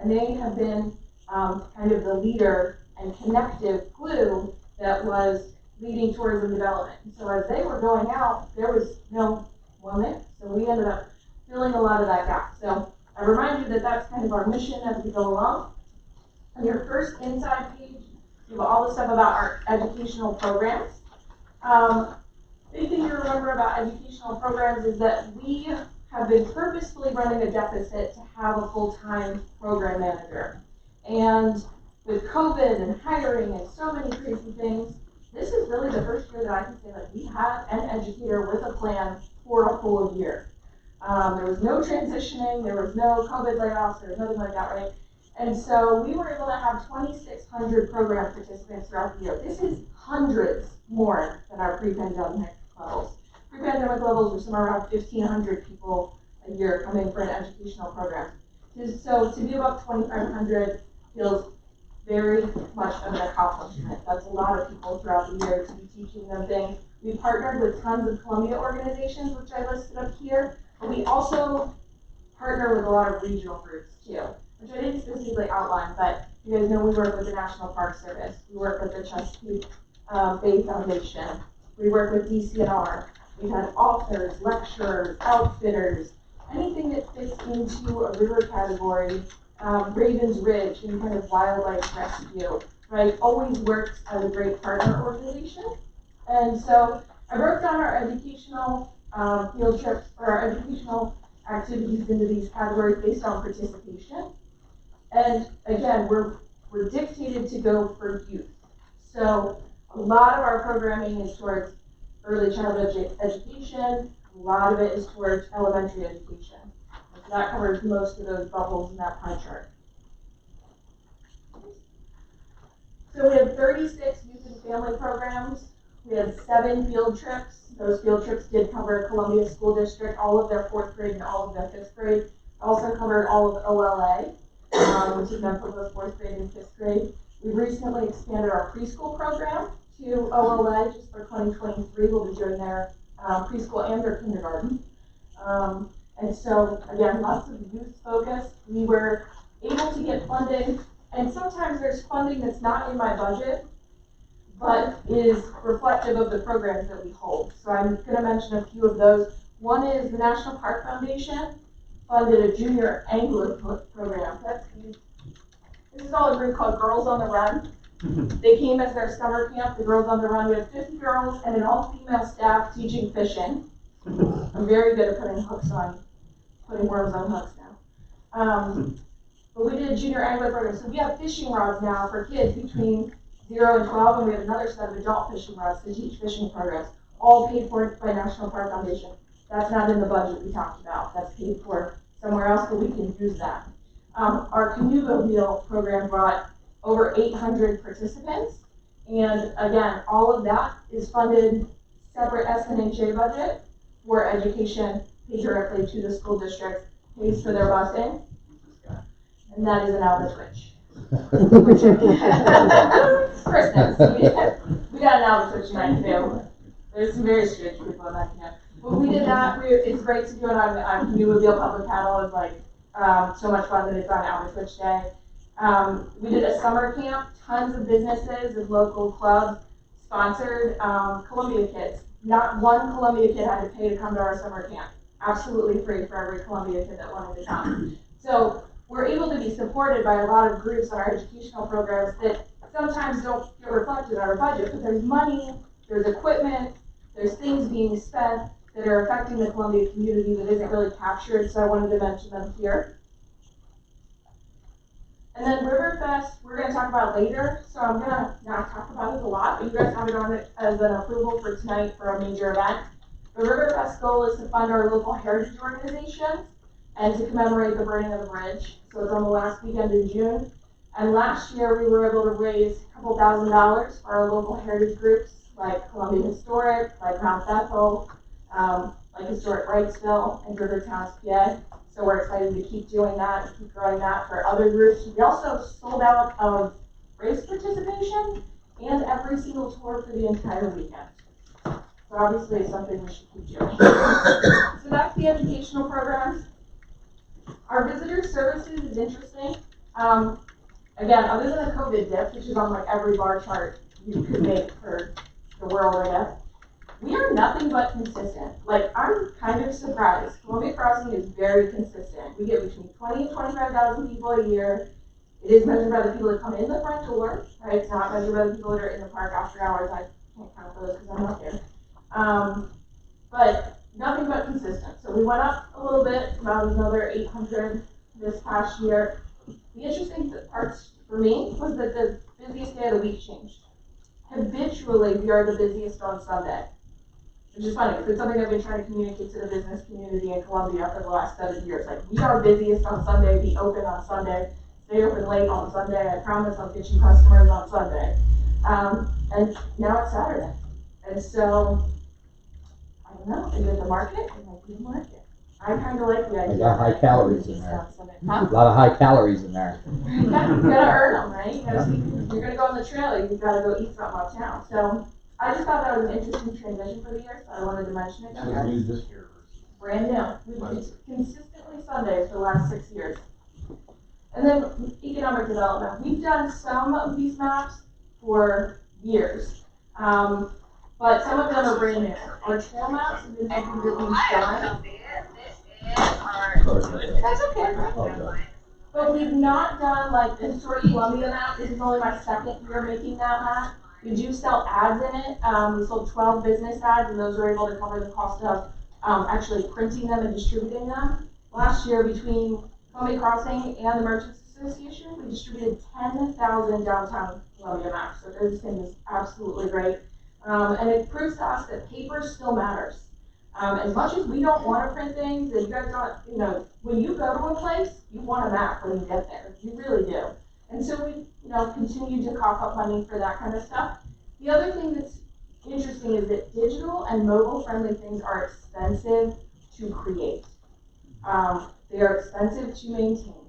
S16: And they have been kind of the leader and connective glue that was leading tourism development. And so as they were going out, there was no women, so we ended up filling a lot of that gap. So I remind you that that's kind of our mission as we go along. On your first inside page, you have all the stuff about our educational programs. Big thing to remember about educational programs is that we have been purposefully running a deficit to have a full-time program manager. And with COVID and hiring and so many crazy things, this is really the first year that I can say that we have an educator with a plan for a full year. There was no transitioning, there was no COVID layoffs, there was nothing like that, right? And so we were able to have 2,600 program participants throughout the year. This is hundreds more than our pre-pandemic levels. Pre-pandemic levels were somewhere around 1,500 people a year coming for an educational program. So to be about 2,500 feels very much of an accomplishment. That's a lot of people throughout the year to be teaching them things. We partnered with tons of Columbia organizations, which I listed up here, but we also partner with a lot of regional groups too, which I didn't specifically outline, but you guys know we work with the National Park Service, we work with the Chesapeake Bay Foundation, we work with DCNR, we've had authors, lecturers, outfitters, anything that fits into a river category. Ravens Ridge and kind of wildlife rescue, right, always works as a great partner organization. And so I broke down our educational field trips, or our educational activities into these categories based on participation. And again, we're dictated to go for youth. So a lot of our programming is towards early childhood education, a lot of it is towards elementary education. That covers most of those bubbles in that pie chart. So we have 36 youth and family programs. We had 7 field trips. Those field trips did cover Columbia School District, all of their 4th grade and all of their 5th grade. Also covered all of OLA, which is meant for both 4th grade and 5th grade. We recently expanded our preschool program to OLA just for 2023. We'll be doing their preschool and their kindergarten. And so, again, lots of youth focus. We were able to get funding, and sometimes there's funding that's not in my budget, but is reflective of the programs that we hold. So I'm going to mention a few of those. One is the National Park Foundation funded a junior angler program. This is all a group called Girls on the Run. They came as their summer camp, the Girls on the Run. We had 50 girls and an all-female staff teaching fishing. I'm very good at putting worms on hooks now. But we did a junior angler program. So we have fishing rods now for kids between 0 and 12, and we have another set of adult fishing rods to teach fishing programs, all paid for by National Park Foundation. That's not in the budget we talked about. That's paid for somewhere else, but we can use that. Our Canoe Meal program brought over 800 participants. And again, all of that is funded separate SNHA budget for education, paid directly to the school district, pays for their busing. And that is an Albert Switch. Christmas. We got an Albert Switch night too. There's some very strange people in that camp. But we did that. It's great to do it on Canoe Mobile Public Paddle. It's like so much fun that it's on Albert Switch Day. We did a summer camp. Tons of businesses and local clubs sponsored Columbia kids. Not one Columbia kid had to pay to come to our summer camp. Absolutely free for every Columbia kid that wanted to come. So we're able to be supported by a lot of groups on our educational programs that sometimes don't get reflected in our budget, but there's money, there's equipment, there's things being spent that are affecting the Columbia community that isn't really captured, so I wanted to mention them here. And then Riverfest, we're going to talk about later, so I'm going to not talk about it a lot, but you guys have it on it as an approval for tonight for a major event. The Riverfest goal is to fund our local heritage organizations and to commemorate the burning of the bridge. So it's on the last weekend in June. And last year we were able to raise a couple $1,000s for our local heritage groups like Columbia Historic, like Mount Bethel, like Historic Wrightsville and Rivertowns, PA. So we're excited to keep doing that and keep growing that for other groups. We also sold out of race participation and every single tour for the entire weekend. So obviously it's something we should keep doing. So that's the educational programs. Our visitor services is interesting. Again, other than the COVID dip, which is on like every bar chart you could make for the world, I guess, we are nothing but consistent. Like, I'm kind of surprised. Columbia Crossing is very consistent. We get between 20 and 25,000 people a year. It is measured by the people that come in the front door, right? It's not measured by the people that are in the park after hours. I can't count those because I'm not there. But nothing but consistent. So we went up a little bit, about another 800 this past year. The interesting parts for me was that the busiest day of the week changed. Habitually, we are the busiest on Sunday. Which is funny, because it's something I've been trying to communicate to the business community in Columbia for the last 7 years. Like, we are busiest on Sunday, be open on Sunday, stay open late on Sunday. I promise I'll get you customers on Sunday. And now it's Saturday. And so, I don't know, is it the market? It might be the market. I kind of like the idea.
S9: A lot of high calories in there.
S16: Huh?
S9: A lot of high calories in there.
S16: You gotta earn them, right? You're gonna go on the trail, you've gotta go eat something uptown. So, I just thought that was an interesting transition for the year, so I wanted to mention it.
S10: That was new this year versus.
S16: Brand new. We've been consistently Sundays for the last 6 years. And then economic development. We've done some of these maps for years, but some of them are brand new. Our trail maps have been something that we've done. That's okay. But we've not done like the historic Columbia map. This is only my second year making that map. We do sell ads in it. We sold 12 business ads, and those were able to cover the cost of actually printing them and distributing them. Last year, between Columbia Crossing and the Merchants Association, we distributed 10,000 downtown Columbia maps. So this thing is absolutely great. And it proves to us that paper still matters. As much as we don't want to print things, and you guys don't, when you go to a place, you want a map when you get there. You really do. And so we, continue to cough up money for that kind of stuff. The other thing that's interesting is that digital and mobile-friendly things are expensive to create. They are expensive to maintain.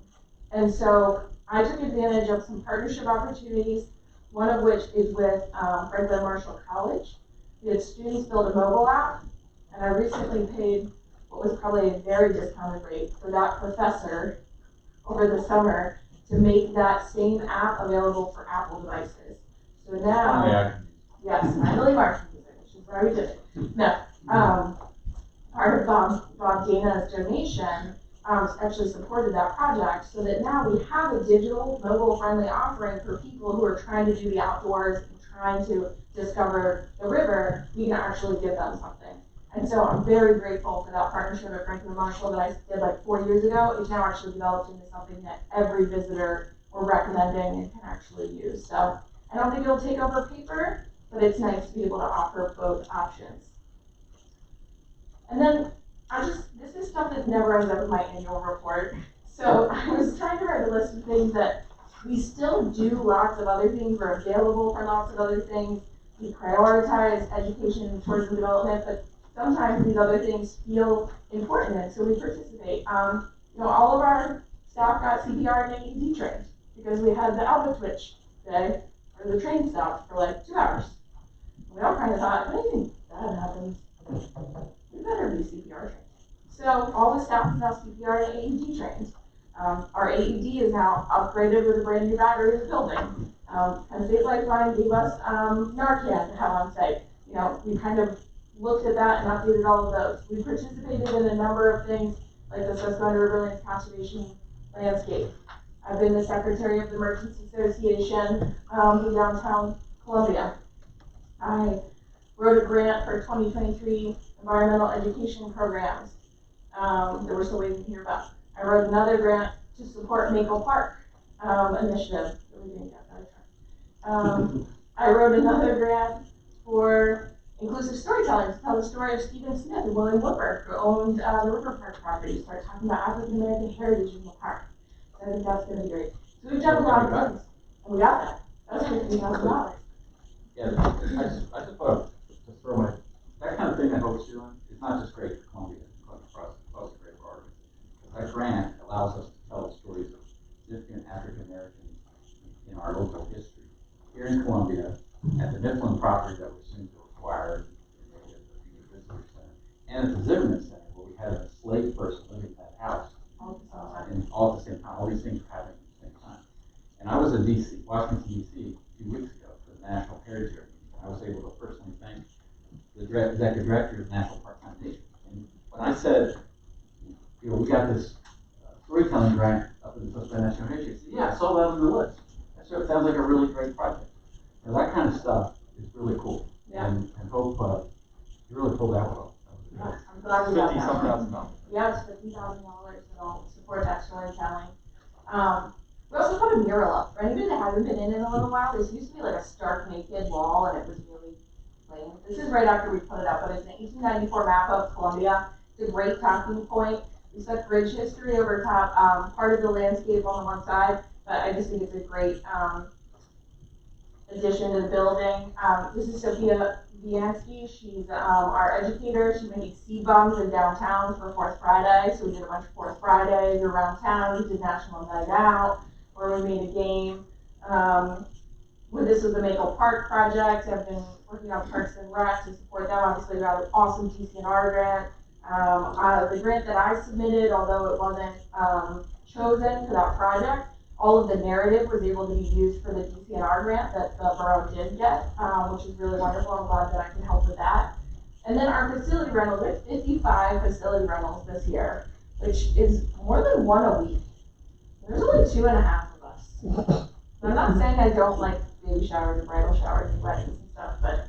S16: And so I took advantage of some partnership opportunities, one of which is with Franklin Marshall College. We had students build a mobile app, and I recently paid what was probably a very discounted rate for that professor over the summer to make that same app available for Apple devices. So now, yes, finally March music, which is why we did it. No, part of Bob Dana's donation actually supported that project, so that now we have a digital, mobile-friendly offering for people who are trying to do the outdoors and trying to discover the river. We can actually give them something. And so I'm very grateful for that partnership at Franklin Marshall that I did like 4 years ago. It's now actually developed into something that every visitor we're recommending and can actually use. So I don't think it'll take over paper, but it's nice to be able to offer both options. And then this is stuff that never ends up in my annual report. So I was trying to write a list of things that we still do lots of other things, we're available for lots of other things. We prioritize education and tourism development, but sometimes these other things feel important, and so we participate. All of our staff got CPR and AED trained because we had the Alpha Twitch day, where the train stopped for like 2 hours. We all kind of thought, if anything bad happens, we better be CPR trained. So all the staff is now CPR and AED trained. Our AED is now upgraded with a brand new battery in the building. Penn State Lifeline gave us Narcan to have on site. We kind of looked at that and updated all of those. We participated in a number of things like the Susquehanna Riverlands Conservation Landscape. I've been the secretary of the Merchants Association in downtown Columbia. I wrote a grant for 2023 environmental education programs that we're still waiting to hear about. I wrote another grant to support Maple Park initiative that we didn't get that. I wrote another grant for inclusive storytelling to tell the story of Stephen Smith and William Whipper, who owned the River Park property, started talking about African American heritage in the park. So I think that's going to be great. So we've done a lot of things, and we got that. That was $15,000.
S17: Yeah, I just want to throw my, that kind of thing that Hope's doing is not just great for Columbia, but across the great for Oregon. That grant allows us to tell the stories of significant African Americans in our local history. Here in Columbia, at the Mifflin property that we're soon to acquire, at the Visitor Center, and at the Zimmerman Center, where we had a enslaved person living in that house. And all at the same time, all these things are happening at the same time. And I was in DC, Washington, DC, a few weeks ago for the National Heritage Area. I was able to personally thank the executive director of the National Park Foundation. And when I said, we got this storytelling grant up in the Susquehanna National Heritage, he said, yeah, I saw that on the list. That sort of sounds like a really great project. And that kind of stuff is really cool.
S16: Yeah.
S17: And Hope, you really pulled that one off.
S16: Yeah, I'm glad we got that.
S17: $50,000.
S16: Yeah, it's $50,000 that'll support that storytelling. We also put a mural up. For anybody that hasn't been in a little while, this used to be like a stark naked wall, and it was really lame. This is right after we put it up, but it's an 1894 map of Columbia. It's a great talking point. We set bridge history over top, part of the landscape on the one side, but I just think it's a great addition to the building. This is Sophia Viansky. She's our educator. She made seed bombs in downtown for 4th Friday, so we did a bunch of 4th Fridays around town. We did National Night Out, where we made a game. This was the Maple Park project. I've been working on Parks and Rec to support that. Obviously, we got an awesome DCNR grant. The grant that I submitted, although it wasn't chosen for that project, all of the narrative was able to be used for the DCNR grant that the borough did get, which is really wonderful. I'm glad that I can help with that. And then our facility rental, we have 55 facility rentals this year, which is more than one a week. There's only 2.5 of us. I'm not saying I don't like baby showers and bridal showers and weddings and stuff, but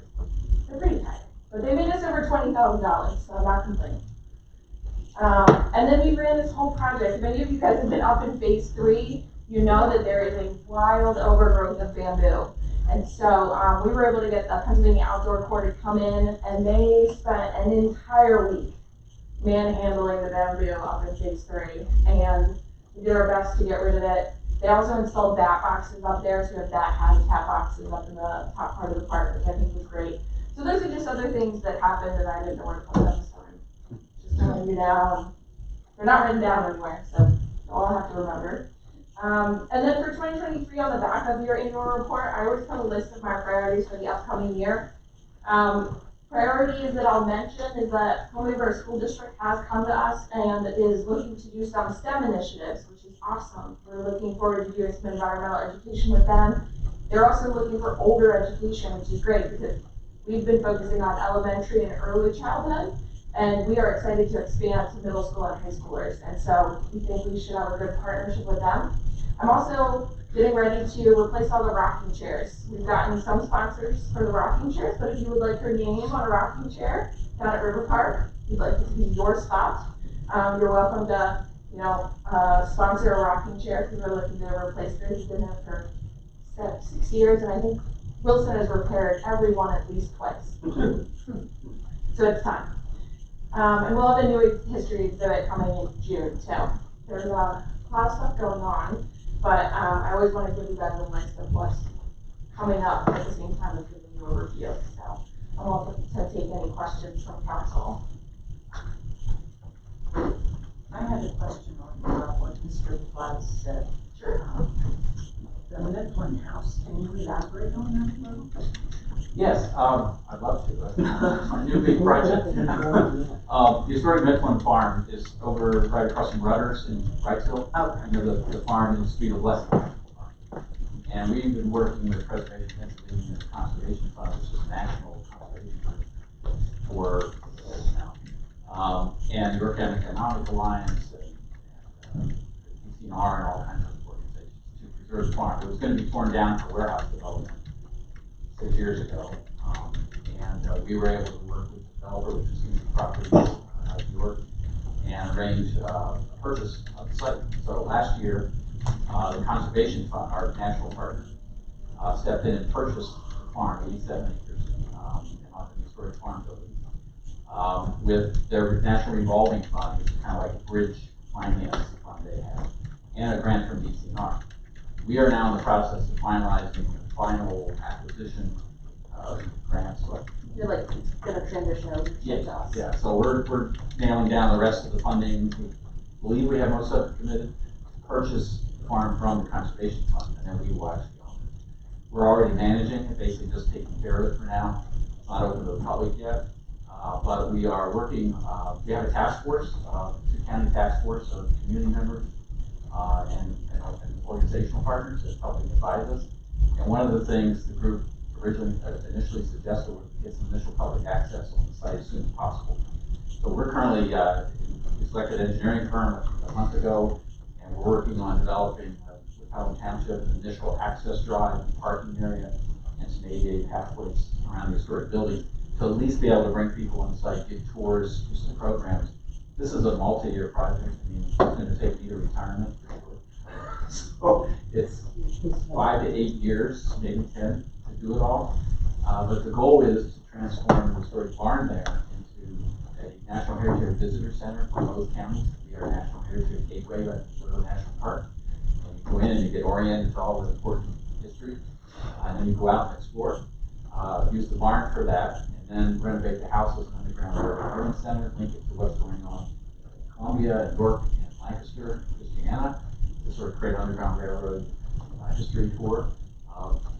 S16: they're pretty tight. But they made us over $20,000, so I'm not complaining. And then we ran this whole project. If any of you guys have been up in phase 3, you know that there is a wild overgrowth of bamboo. And so we were able to get the Pennsylvania Outdoor Corps to come in, and they spent an entire week manhandling the bamboo up in phase 3. And we did our best to get rid of it. They also installed bat boxes up there, so we have bat habitat boxes up in the top part of the park, which I think was great. So those are just other things that happened, and I didn't know where to put them, so I'm just telling you now. They're not written down anywhere, so you'll all have to remember. And then for 2023, on the back of your annual report, I always put a list of my priorities for the upcoming year. Priorities that I'll mention is that Columbia Borough School District has come to us and is looking to do some STEM initiatives, which is awesome. We're looking forward to doing some environmental education with them. They're also looking for older education, which is great because we've been focusing on elementary and early childhood, and we are excited to expand to middle school and high schoolers. And so we think we should have a good partnership with them. I'm also getting ready to replace all the rocking chairs. We've gotten some sponsors for the rocking chairs, but if you would like your name on a rocking chair down at River Park, you'd like it to be your spot, you're welcome to, sponsor a rocking chair because we're looking to replace this. It's been there for 6 years, and I think Wilson has repaired every one at least twice. So it's time. And we'll have a new history exhibit coming in June, so there's a lot of stuff going on. But I always want to give you guys a list of what's coming up at the same time as giving you a review. So I'm open to take any questions from council.
S8: I had a question on what Mr. Platts said.
S16: Sure.
S8: The Midland House, can you elaborate on that a little?
S17: Yes, I'd love to. That's my new big project. The historic Midland Farm is over right across from Rudders in Wrightsville.
S8: Okay.
S17: You know, the farm in the Street of Blessing. And we've been working with Preservation Pennsylvania and the Conservation Fund, which is a national conservation fund, for years now. And York County Economic Alliance and DCNR and all kinds of organizations to preserve the farm. It was going to be torn down for warehouse development 6 years ago. And we were able to work with the developer, which is Union Properties out of York, and arrange a purchase of the site. So last year, the Conservation Fund, our national partner, stepped in and purchased the farm, 87 acres, on the historic farm building, with their national revolving fund, which is kind of like a bridge finance fund they have, and a grant from DCNR. We are now in the process of finalizing the final acquisition grants.
S16: You're like gonna transition over to us.
S17: Yeah. So we're nailing down the rest of the funding. We believe we have most of it committed to purchase the farm from the Conservation Fund, and then we will actually own it. We're already managing it, basically just taking care of it for now. It's not open to the public yet, but we are working. We have a task force, 2 county task force of community members and organizational partners that's helping advise us. And one of the things the group initially suggested was to get some initial public access on the site as soon as possible. So we're currently, we selected an engineering firm a month ago, and we're working on developing with Pelham Township an initial access drive, parking area, and some ADA pathways around the historic building to at least be able to bring people on site, give tours, do some programs. This is a multi-year project. I mean, it's going to take me to retirement for sure. So it's 5 to 8 years, maybe 10, to do it all. But the goal is to transform the historic barn there into a National Heritage Visitor Center for both counties. We are a National Heritage Gateway at Little National Park. And you go in and you get oriented to all the important history, and then you go out and explore. Use the barn for that, and then renovate the house as an underground learning center, link it to what's going on in Columbia, and York, and Lancaster, Christiana, to sort of create an underground railroad history tour.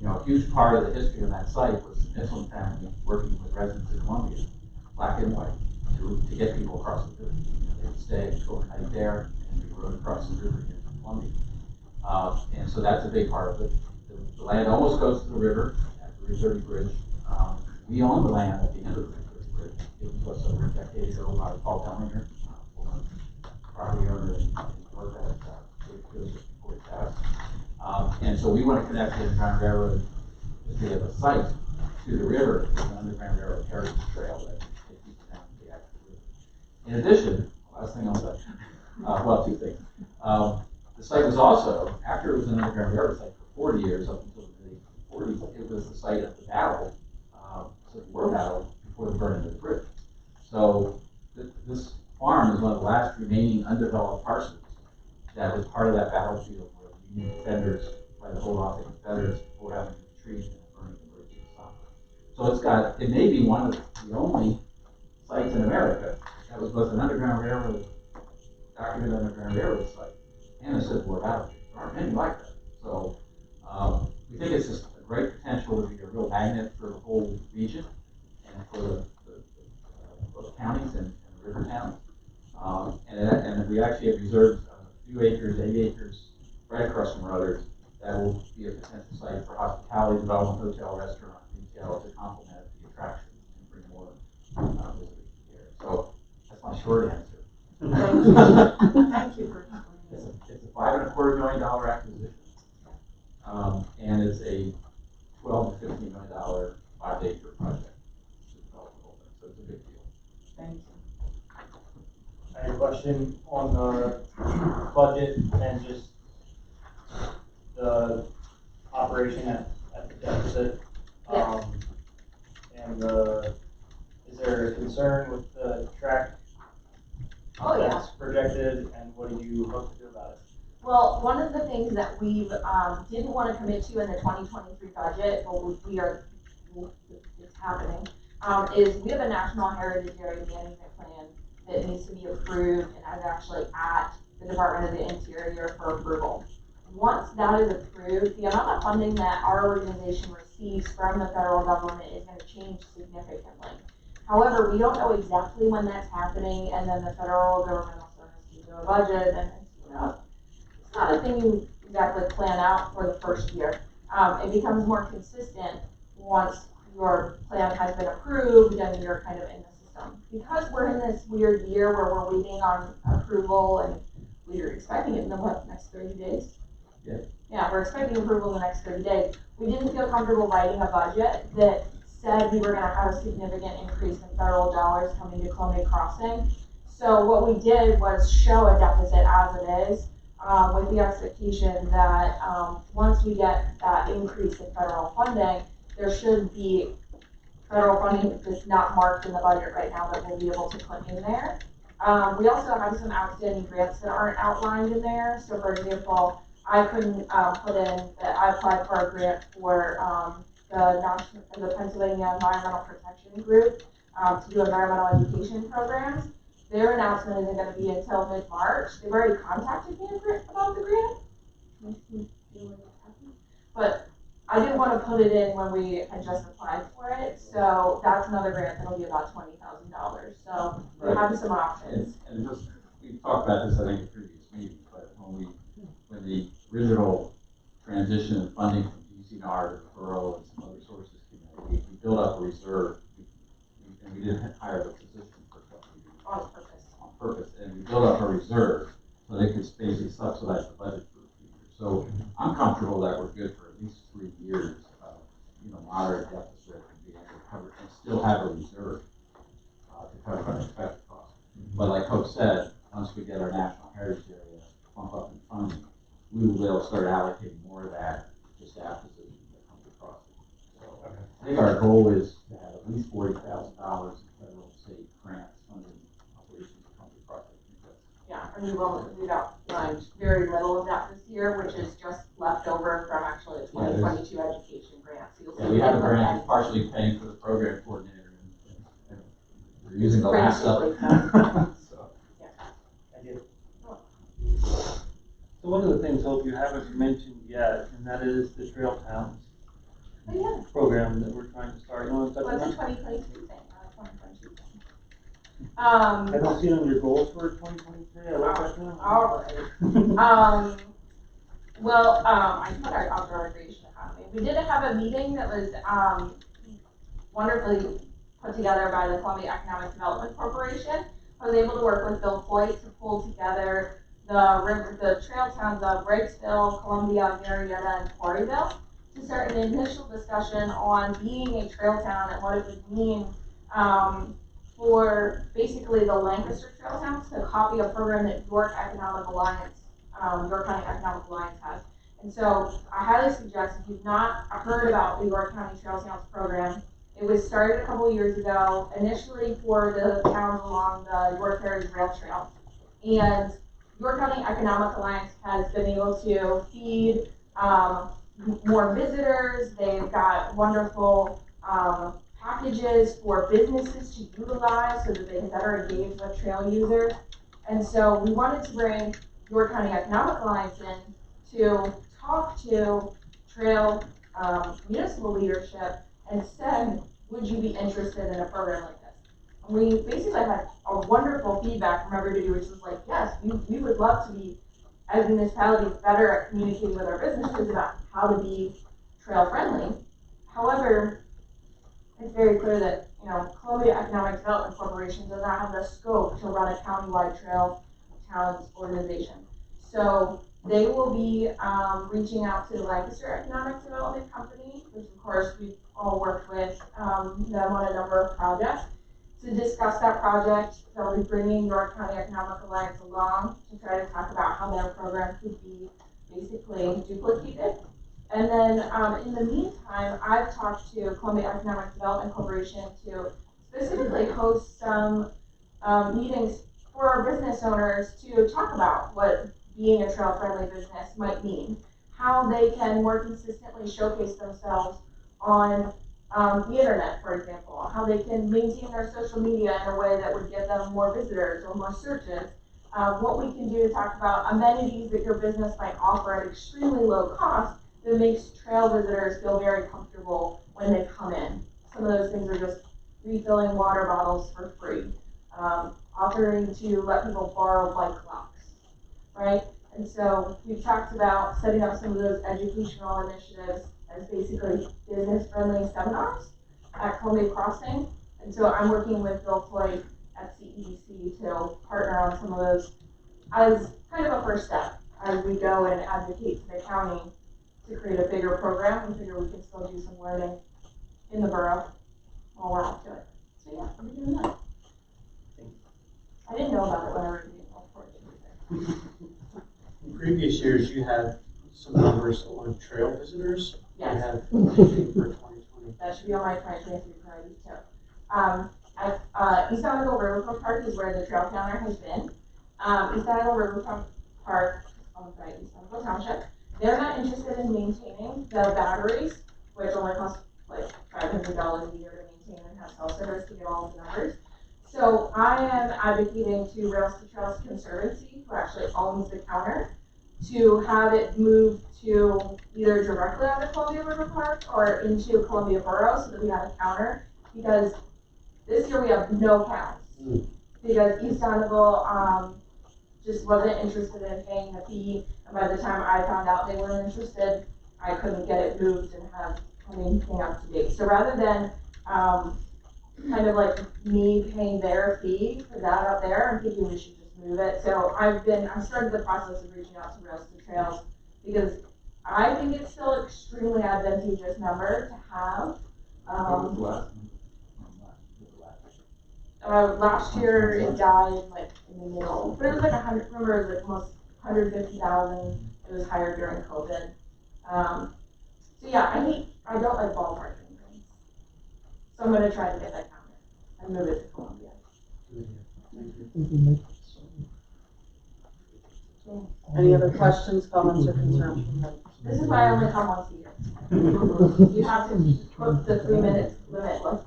S17: You know, a huge part of the history of that site was the Midland family working with residents of Columbia, black and white, to get people across the river. You know, they would stay overnight there, and we rode across the river here to Columbia. And so that's a big part of it. The land almost goes to the river at the Route 30 Bridge. We own the land at the end of the Route 30 Bridge. It was over a decade ago by Paul Dellinger, former property owner in York before he passed. And so we want to connect the Underground Railroad, if we have a site, to the river with an Underground Railroad heritage trail that takes people down to the actual river. In addition, last thing I'll say, well, 2 things. The site was also, after it was an Underground Railroad site for 40 years, up until the mid-40s, it was the site of the battle, Civil War battle, before the burning of the bridge. So this farm is one of the last remaining undeveloped parcels that was part of that battlefield where the Union defenders tried to hold off the Confederates before having to retreat and burning the bridge in the summer. So it may be one of the only sites in America that was both an Underground Railroad, documented Underground Railroad site, and a Civil War battlefield. There aren't many like that. So we think it's just a great potential to be a real magnet for the whole region and for the both counties and the river towns. And we actually have reserved a few acres, 8 acres, right across from Rudders, that will be a potential site for hospitality, development, hotel, restaurant, retail to complement the attraction and bring more visitors here. So that's my short answer.
S8: Thank you for explaining.
S17: It's a $5.25 million acquisition, and it's a $12 to $15 million 5-acre project. So it's a big deal.
S8: Thank you.
S13: I have a question on the budget and just the operation at the deficit. And is there a concern with the track
S16: Oh, yeah.
S13: that's projected, and what do you hope to do about it?
S16: Well, one of the things that we didn't want to commit to in the 2023 budget, but it's happening, is we have a National Heritage Area Management Plan that needs to be approved and is actually at the Department of the Interior for approval. Once that is approved, the amount of funding that our organization receives from the federal government is going to change significantly. However, we don't know exactly when that's happening, and then the federal government also has to do a budget, and it's not a thing you exactly plan out for the first year. It becomes more consistent once your plan has been approved and you're kind of in the system. Because we're in this weird year where we're waiting on approval and we're expecting it in the next 30 days? Yeah, we're expecting approval in the next 30 days. We didn't feel comfortable writing a budget that said we were going to have a significant increase in federal dollars coming to Columbia Crossing. So what we did was show a deficit as it is, with the expectation that once we get that increase in federal funding, there should be federal funding that's not marked in the budget right now that we'll be able to put in there. We also have some outstanding grants that aren't outlined in there. So for example, I couldn't put in that I applied for a grant for the Pennsylvania Environmental Protection Group to do environmental education programs. Their announcement isn't going to be until mid-March. They've already contacted me about the grant. Makes me feel like it's happening. But I didn't want to put it in when we had just applied for it. So that's another grant that'll be about $20,000. So we have some options.
S17: And just, we talked about this, I think, in previous meetings, but when the original transition of funding from DCNR to referral and some other sources came in, we built up a reserve, and we didn't hire the position for a couple of years. On purpose, and we built up a reserve so they could basically subsidize the budget for a few years. So I'm comfortable that we're good for at least 3 years of, moderate deficit and being able to cover and still have a reserve to cover unexpected costs. But like Hope said, once we get our national heritage area bump up in funding, we will be able to start allocating more of that to staff positions that come across. So I think our goal is to have at least $40,000 in federal and state grants funding operations that come across.
S16: Yeah, and we've outlined very little of that this year, which is just left over from actually a 2022 education grant. So you'll see
S17: we have a grant that's partially paying for the program coordinator, and we're using the last stuff.
S5: So one of the things, Hope, you haven't mentioned yet, and that is the Trail Towns program that we're trying to start. You want to touch on that?
S16: What's a 2023 thing, not a 2022 thing?
S5: I don't see it on your goals for 2023. I like that now.
S16: All right. I put our outdoor recreation economy. We did have a meeting that was wonderfully put together by the Columbia Economic Development Corporation. I was able to work with Bill Foyt to pull together the trail towns of Wrightsville, Columbia, Marietta, and Quarryville to start an initial discussion on being a trail town and what it would mean for basically the Lancaster trail towns to copy a program that York Economic Alliance, York County Economic Alliance has. And so I highly suggest, if you've not heard about the York County Trail Towns program, it was started a couple of years ago, initially for the towns along the York Heritage Rail Trail. And York County Economic Alliance has been able to feed more visitors. They've got wonderful packages for businesses to utilize so that they can better engage with trail users. And so we wanted to bring York County Economic Alliance in to talk to trail municipal leadership and said, would you be interested in a program like this? And we basically had a wonderful feedback from everybody, which was like, yes, we would love to be, as municipalities, better at communicating with our businesses about how to be trail friendly. However, it's very clear that Columbia Economic Development Corporation does not have the scope to run a countywide trail towns organization. So they will be reaching out to the Lancaster Economic Development Company, which of course we've all worked with them on a number of projects, to discuss that project. They'll be bringing York County Economic Alliance along to try to talk about how their program could be basically duplicated. And then in the meantime, I've talked to Columbia Economic Development Corporation to specifically host some meetings for business owners to talk about what being a trail-friendly business might mean, how they can more consistently showcase themselves on the internet, for example, how they can maintain their social media in a way that would get them more visitors or more searches, what we can do to talk about amenities that your business might offer at extremely low cost that makes trail visitors feel very comfortable when they come in. Some of those things are just refilling water bottles for free, offering to let people borrow bike locks, right? And so we've talked about setting up some of those educational initiatives as basically business-friendly seminars at Columbia Crossing. And so I'm working with Bill Floyd at CEDC to partner on some of those as kind of a first step as we go and advocate to the county to create a bigger program. We figure we can still do some learning in the borough while we're up to it. So yeah, we're doing that. I didn't know about it when I wrote the report.
S15: In previous years, you had some numbers on trail visitors.
S16: Yes.
S15: You have anything for 2020?
S16: That should be on my 2023 priorities too. At East Idaho Riverfront Park is where the trail counter has been. East Idaho Riverfront Park, owned by East Idaho Township, they're not interested in maintaining the batteries, which only cost like $500 a year to maintain and have cell service to get all of the numbers. So I am advocating to Rails to Trails Conservancy, who actually owns the counter, to have it moved to either directly out of Columbia River Park or into Columbia Borough so that we have a counter, because this year we have no counts. Because East Idaho just wasn't interested in paying the fee, and by the time I found out they weren't interested, I couldn't get it moved and have anything up to date. So rather than kind of like me paying their fee for that up there, I'm thinking we should just move it. So I started the process of reaching out to Rails to Trails because I think it's still extremely advantageous number to have. Last year it died like in the middle, but it was like 100. Remember, it was like almost 150,000. It was higher during COVID. So yeah, I don't like ballparking things. So I'm gonna try to get that counter and move it to Columbia.
S1: Any other questions, comments, or concerns from members?
S16: This is why I only come once a year. You have to put the 3 minutes limit like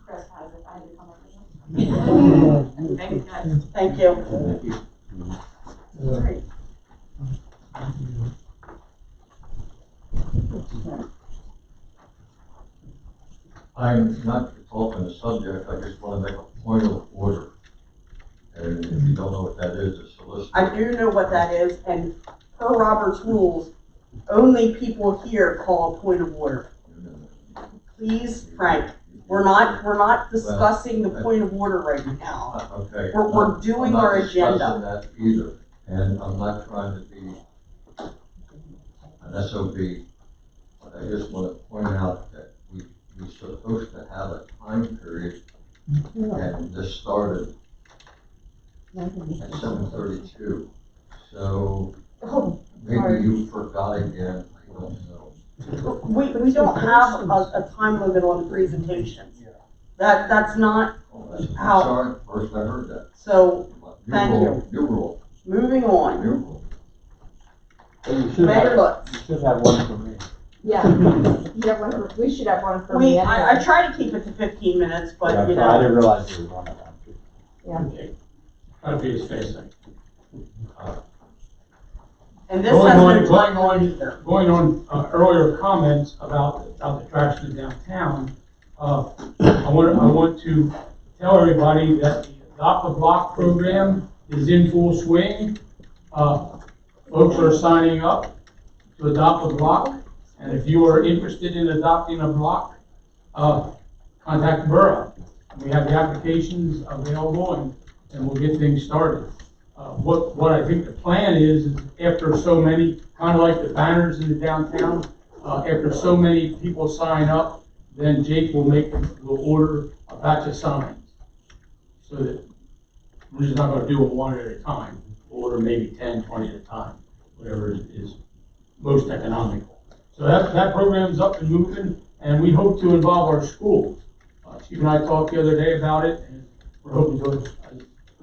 S16: Chris has if I had to come up with Thanks, guys.
S1: Thank you.
S3: Thank you.
S1: All right.
S3: I'm not talking the subject, I just want to make a point of order. And if you don't know what that is, a solicitor.
S1: I do know what that is, and per Robert's rules, only people here call a point of order. Please, Frank, we're not discussing the point of order right now.
S3: Okay.
S1: We're doing our agenda.
S3: I'm not discussing that either, and I'm not trying to be an SOB, but I just want to point out that we're supposed to have a time period, and this started at 7:32. So maybe you forgot again, I don't know.
S1: We don't have a time limit on the presentation. That's not how.
S3: Sorry, first I heard that.
S1: So, thank you.
S3: New rule.
S1: Moving on.
S3: New rule.
S1: Mayor Lutz.
S9: You should have one for me.
S8: Yeah, we should have one for me.
S1: I try to keep it to 15 minutes, but
S9: Yeah,
S1: you
S9: so I
S1: know.
S9: didn't realize there was one of them.
S8: Yeah.
S12: Try to be as fast as
S1: And this
S12: Going
S1: has
S12: on,
S1: been
S12: going
S1: talked
S12: on, going on earlier comments about the attraction downtown, I want to tell everybody that the Adopt a Block program is in full swing. Folks are signing up to adopt a block, and if you are interested in adopting a block, contact the borough. We have the applications available, and we'll get things started. What I think the plan is after so many, kind of like the banners in the downtown, after so many people sign up, then Jake will order a batch of signs. So that we're just not gonna do it one at a time. We'll order maybe 10, 20 at a time, whatever is most economical. So that program's up and moving, and we hope to involve our schools. Chief and I talked the other day about it, and we're hoping to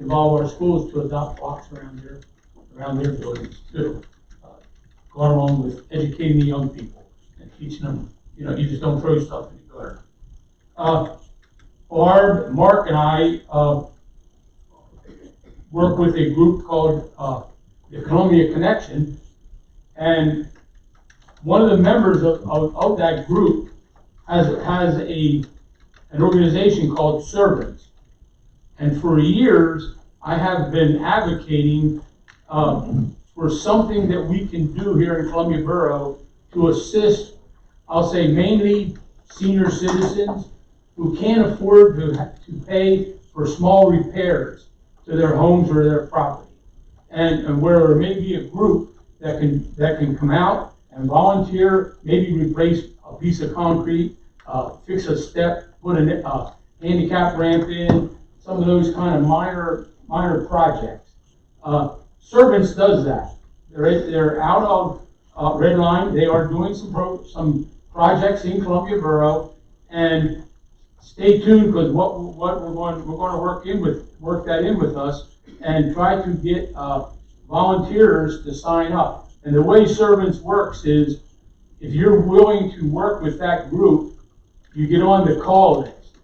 S12: involve our schools to adopt blocks around their buildings too. Going along with educating the young people and teaching them, you just don't throw stuff in the gutter. Barb, Mark, and I work with a group called the Columbia Connection, and one of the members of that group has an organization called Servants. And for years, I have been advocating for something that we can do here in Columbia Borough to assist, I'll say mainly senior citizens who can't afford to pay for small repairs to their homes or their property. And where there may be a group that can come out and volunteer, maybe replace a piece of concrete, fix a step, put a handicap ramp in, some of those kind of minor projects. Servants does that. They're out of Red Line. They are doing some projects in Columbia Borough, and stay tuned because what we're going to work that in with us and try to get volunteers to sign up. And the way Servants works is if you're willing to work with that group, you get on the call list.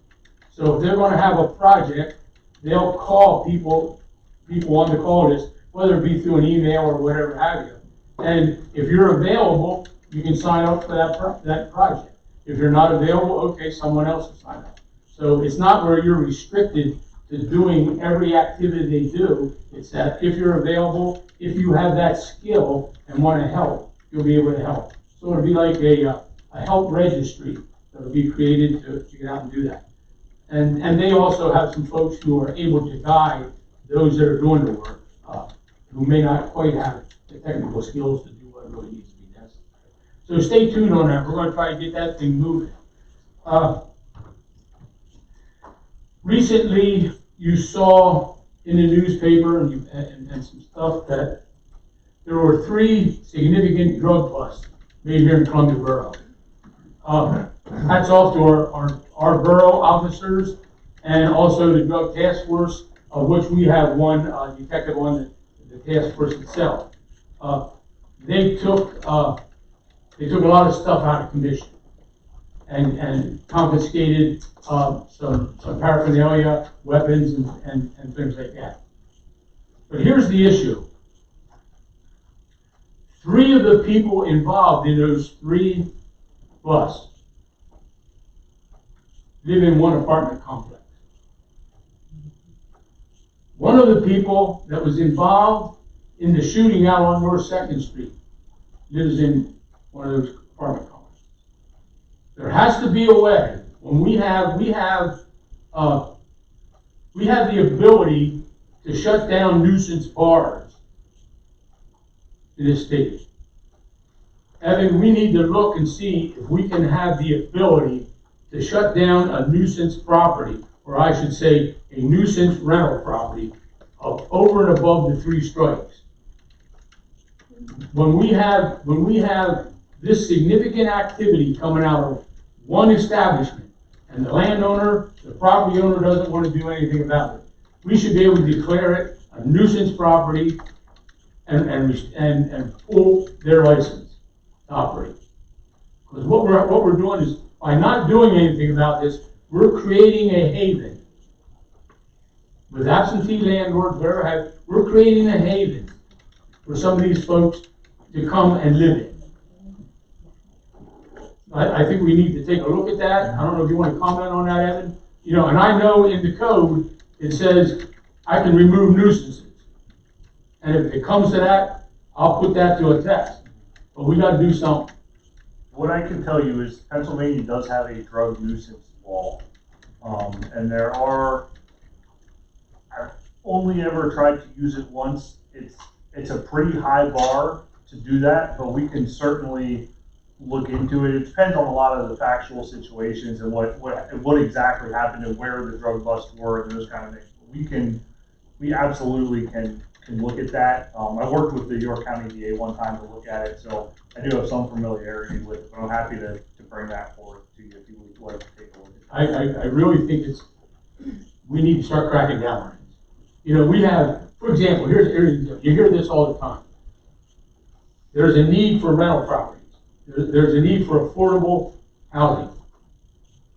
S12: So if they're going to have a project, they'll call people on the call list, whether it be through an email or whatever have you. And if you're available, you can sign up for that project. If you're not available, okay, someone else will sign up. So it's not where you're restricted to doing every activity they do. It's that if you're available, if you have that skill and want to help, you'll be able to help. So it'll be like a help registry that'll be created to get out and do that. And they also have some folks who are able to guide those that are doing the work, who may not quite have the technical skills to do what really needs to be necessary. So stay tuned on that. We're going to try to get that thing moving. Recently, you saw in the newspaper and some stuff that there were 3 significant drug busts made here in Columbia Borough. Hats off to our borough officers and also the drug task force, of which we have one detective on the task force itself. They took a lot of stuff out of commission and confiscated some paraphernalia, weapons, and things like that. But here's the issue. 3 of the people involved in those 3 busts live in one apartment complex. One of the people that was involved in the shooting out on North 2nd Street lives in one of those apartment complexes. There has to be a way. When we have the ability to shut down nuisance bars in this state. Evan, we need to look and see if we can have the ability to shut down a nuisance property, or I should say a nuisance rental property, of over and above the 3 strikes. When we have this significant activity coming out of one establishment, and the landowner, the property owner doesn't want to do anything about it, we should be able to declare it a nuisance property and pull their license to operate. Because what we're doing is, by not doing anything about this, we're creating a haven. With absentee landlords, we're creating a haven for some of these folks to come and live in. I think we need to take a look at that. I don't know if you want to comment on that, Evan. And I know in the code, it says I can remove nuisances. And if it comes to that, I'll put that to a test. But we got to do something.
S11: What I can tell you is Pennsylvania does have a drug nuisance law. And I've only ever tried to use it once. It's a pretty high bar to do that, but we can certainly look into it. It depends on a lot of the factual situations and what exactly happened and where the drug busts were and those kind of things. We absolutely can look at that. I worked with the York County DA one time to look at it, so I do have some familiarity with it, but I'm happy to bring that forward to you if you would like to take a look at that.
S12: I really think we need to start cracking down on it. You know, we have, for example, you hear this all the time. There's a need for rental properties. There's a need for affordable housing.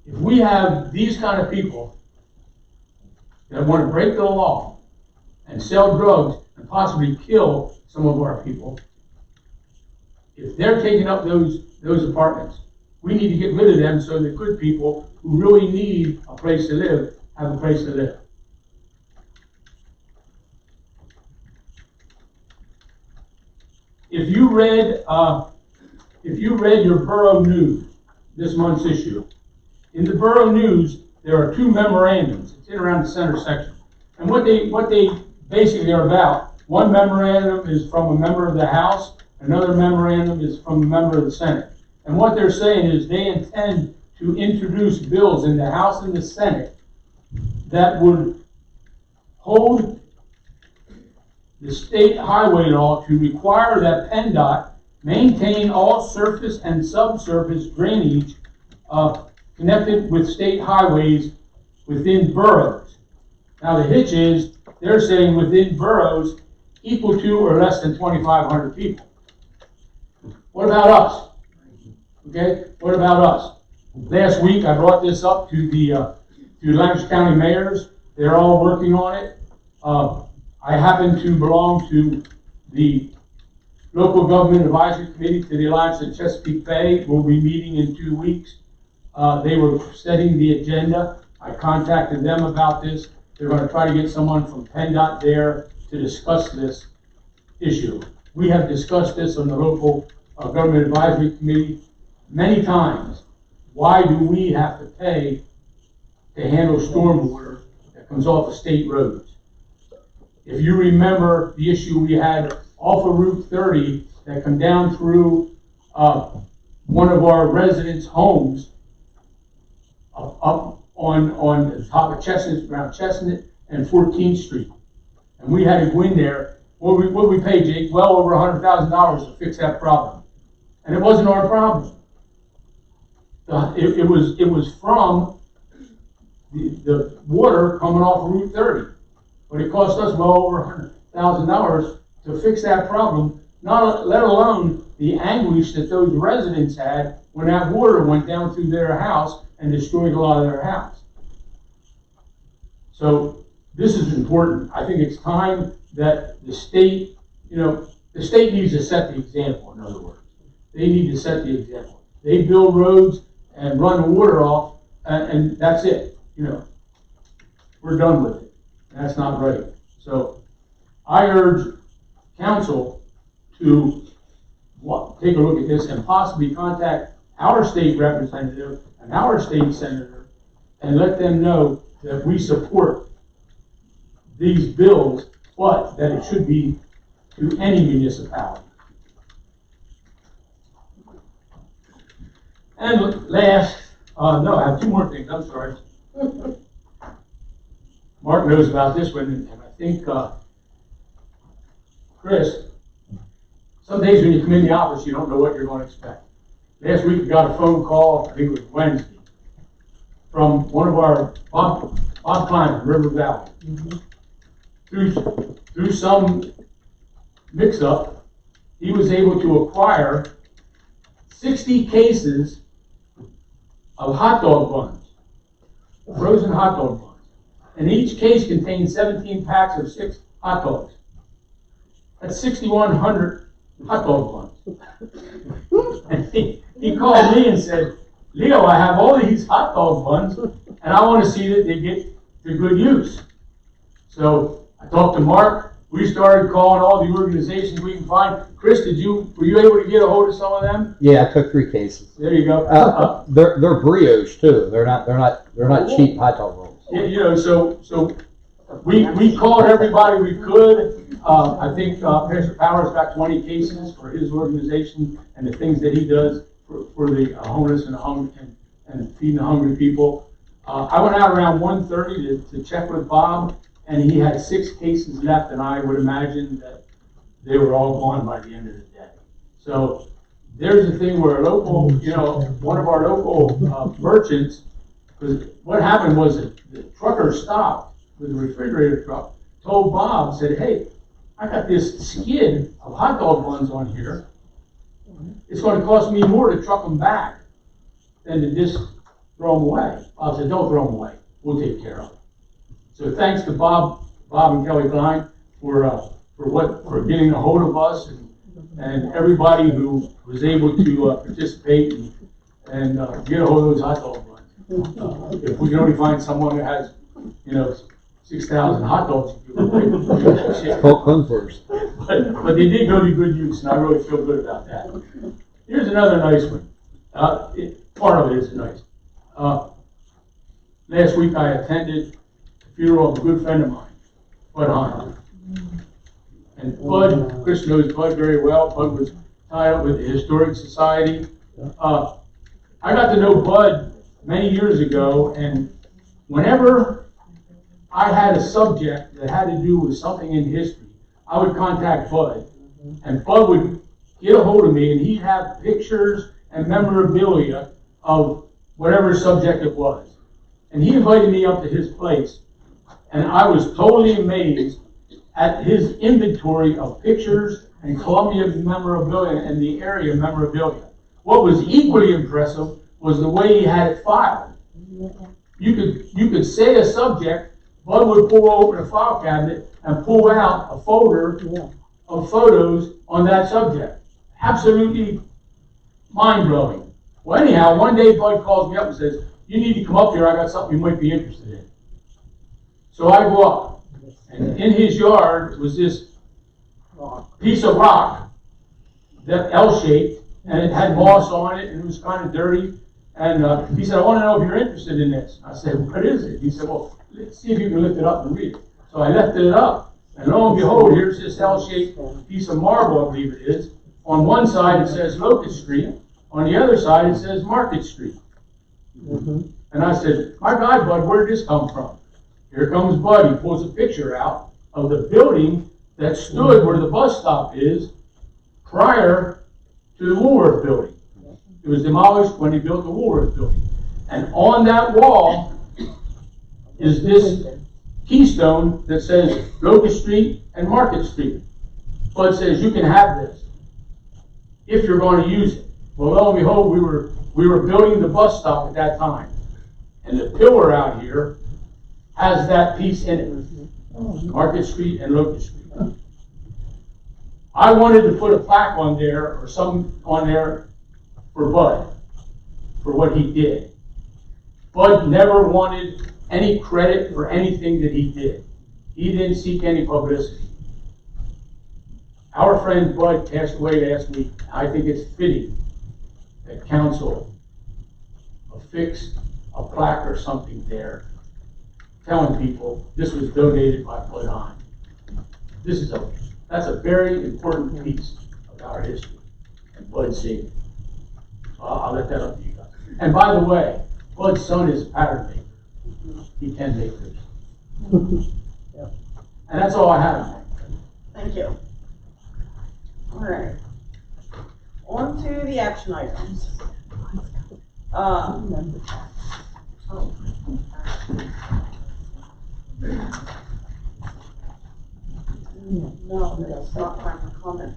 S12: If we have these kind of people that want to break the law and sell drugs and possibly kill some of our people, if they're taking up those apartments, we need to get rid of them so the good people who really need a place to live have a place to live. If you read your Borough News, this month's issue, in the Borough News there are two memorandums. It's in around the center section, and what they basically are about. One memorandum is from a member of the House. Another memorandum is from a member of the Senate. And what they're saying is they intend to introduce bills in the House and the Senate that would hold the state highway law to require that PennDOT maintain all surface and subsurface drainage connected with state highways within boroughs. Now the hitch is they're saying within boroughs equal to or less than 2,500 people. What about us? Okay, what about us? Last week I brought this up to the Lancaster County mayors. They're all working on it. I happen to belong to the Local Government Advisory Committee to the Alliance of Chesapeake Bay. We'll be meeting in 2 weeks. They were setting the agenda. I contacted them about this. They're going to try to get someone from PennDOT there to discuss this issue. We have discussed this on the Local Government Advisory Committee many times. Why do we have to pay to handle stormwater that comes off of state roads? If you remember the issue we had off of Route 30 that come down through one of our residents' homes up on the top of Chestnut, around Chestnut and 14th Street. And we had to go in there. What we paid, Jake? Well over $100,000 to fix that problem. And it wasn't our problem. It was from the water coming off of Route 30. But it cost us well over $100,000 to fix that problem, let alone the anguish that those residents had when that water went down through their house and destroyed a lot of their house. So this is important. I think it's time that the state, the state needs to set the example, in other words. They need to set the example. They build roads and run the water off, and that's it. We're done with it. That's not right. So I urge council to take a look at this and possibly contact our state representative and our state senator and let them know that we support these bills, but that it should be to any municipality. And last, no, I have two more things. I'm sorry. Mark knows about this one, and I think, Chris, some days when you come in the office, you don't know what you're going to expect. Last week we got a phone call, I think it was Wednesday, from one of our, Bob Klein, River Valley. Through some mix-up, he was able to acquire 60 cases of hot dog buns, frozen hot dog buns. And each case contained 17 packs of 6 hot dogs. That's 6,100 hot dog buns. And he called me and said, Leo, I have all these hot dog buns, and I want to see that they get to good use. So I talked to Mark. We started calling all the organizations we can find. Chris, were you able to get a hold of some of them?
S9: Yeah, I took 3 cases.
S12: There you go.
S9: They're brioche too. They're not cheap hot dog rolls.
S12: Yeah, so we called everybody we could. I think Pastor Powers got 20 cases for his organization and the things that he does for the homeless and feeding the hungry people. I went out around 1:30 to check with Bob, and he had 6 cases left, and I would imagine that they were all gone by the end of the day. So there's a thing where a local, one of our local merchants, because what happened was that the trucker stopped with the refrigerator truck told Bob, said, hey, I got this skid of hot dog buns on here. It's gonna cost me more to truck them back than to just throw them away. Bob said, don't throw them away, we'll take care of it. So thanks to Bob and Kelly Klein for getting a hold of us and everybody who was able to participate and get a hold of those hot dog buns. If we can only find someone that has, 6,000 hot dogs to give away.
S9: Come first.
S12: But they did go to good use, and I really feel good about that. Here's another nice one. Part of it is nice. Last week I attended the funeral of a good friend of mine, Bud Hine. And Bud, Chris knows Bud very well. Bud was tied up with the Historic Society. I got to know Bud many years ago, and whenever I had a subject that had to do with something in history, I would contact Bud, and Bud would get a hold of me, and he'd have pictures and memorabilia of whatever subject it was. And he invited me up to his place, and I was totally amazed at his inventory of pictures and Columbia memorabilia and the area memorabilia. What was equally impressive was the way he had it filed. You could say a subject, Bud would pull open a file cabinet and pull out a folder of photos on that subject. Absolutely mind-blowing. Well, anyhow, one day Bud calls me up and says, you need to come up here, I got something you might be interested in. So I go up, and in his yard was this piece of rock, that L-shaped, and it had moss on it, and it was kind of dirty. And he said, I want to know if you're interested in this. I said, what is it? He said, well, let's see if you can lift it up and read it. So I lifted it up, and lo and behold, here's this L-shaped piece of marble, I believe it is. On one side it says Locust Street, on the other side it says Market Street. And I said, my God, Bud, where did this come from? Here comes Bud, he pulls a picture out of the building that stood where the bus stop is prior to the Woolworth building. It was demolished when they built the Woolworth building. And on that wall is this keystone that says Locust Street and Market Street. Bud says, you can have this if you're going to use it. Well, lo and behold, we were building the bus stop at that time. And the pillar out here has that piece in it. Market Street and Locust Street. I wanted to put a plaque on there or something on there for Bud, for what he did. Bud never wanted any credit for anything that he did. He didn't seek any publicity. Our friend Bud passed away last week. I think it's fitting that council affix a plaque or something there telling people this was donated by Bud Hine. That's a very important piece of our history, and Bud saved it. I'll let that up to you guys. And by the way, Bud's son is a pattern maker. He can make this. And that's all I have.
S1: Thank you. All right. On to the action items. No, that's not my comment.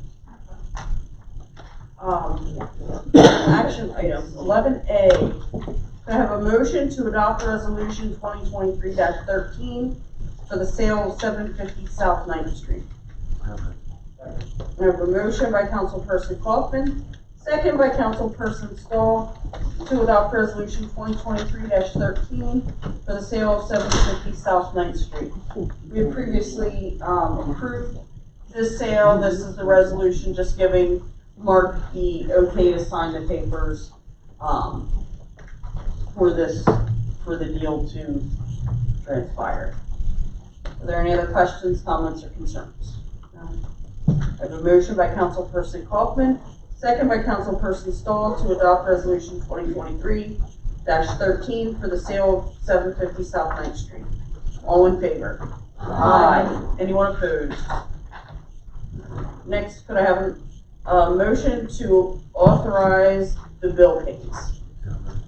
S1: Action items, 11A. I have a motion to adopt resolution 2023-13 for the sale of 750 South 9th Street. I have a motion by Councilperson Kaufman, second by Councilperson Stahl, to adopt resolution 2023-13 for the sale of 750 South 9th Street. We had previously approved this sale. This is the resolution just giving Mark the okay to sign the papers for the deal to transpire. Are there any other questions, comments, or concerns? No? I have a motion by Councilperson Kaufman, second by Councilperson Stahl, to adopt resolution 2023-13 for the sale of 750 South 9th Street. All in favor? Aye. Anyone opposed? Next, could I have a motion to authorize the bill pays?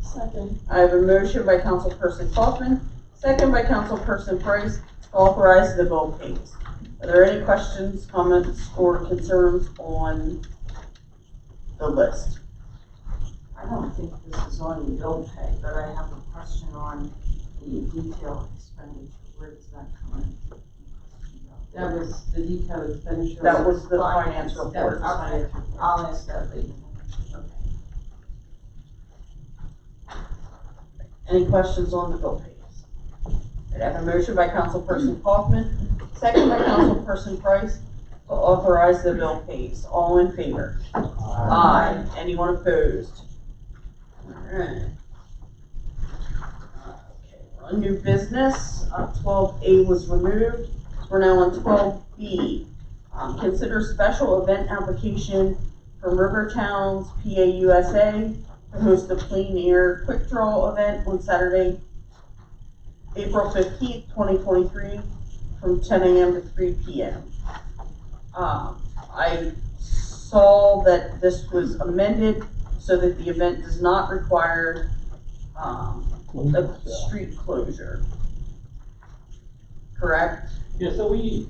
S1: Second. I have a motion by Councilperson Kaufman, second by Councilperson Price, to authorize the bill pays. Are there any questions, comments, or concerns on the list?
S8: I don't think this is on the bill pay, but I have a question on the detailed expenditure. Where does that come in?
S4: That was the detailed expenditure.
S1: That was the finance
S4: That was
S1: report.
S4: the finance report.
S8: I'll ask that later.
S1: Any questions on the bill pays? I have a motion by Councilperson Kaufman, second by Councilperson Price, to authorize the bill pays. All in favor? Aye. Anyone opposed? Alright. Okay, we're on new business. 12A was removed. We're now on 12B. Consider special event application from River Towns, PA USA, to host a Clean Air Quick Draw event on Saturday, April 15th, 2023, from 10 a.m. to 3 p.m. I saw that this was amended so that the event does not require a street closure. Correct?
S5: Yeah, so we,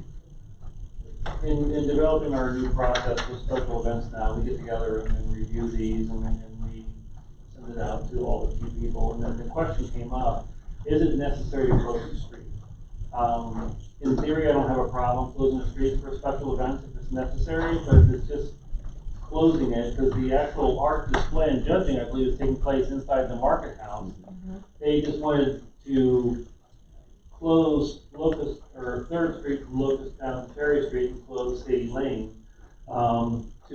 S5: in developing our new process for special events now, we get together and review these and we send it out to all the key people. And then the question came up, is it necessary to close the street? In theory, I don't have a problem closing the streets for special events if it's necessary, but if it's just closing it, because the actual art display and judging, I believe, is taking place inside the market house. They just wanted to close Locust, or 3rd Street from Locust down to Cherry Street and close City Lane, to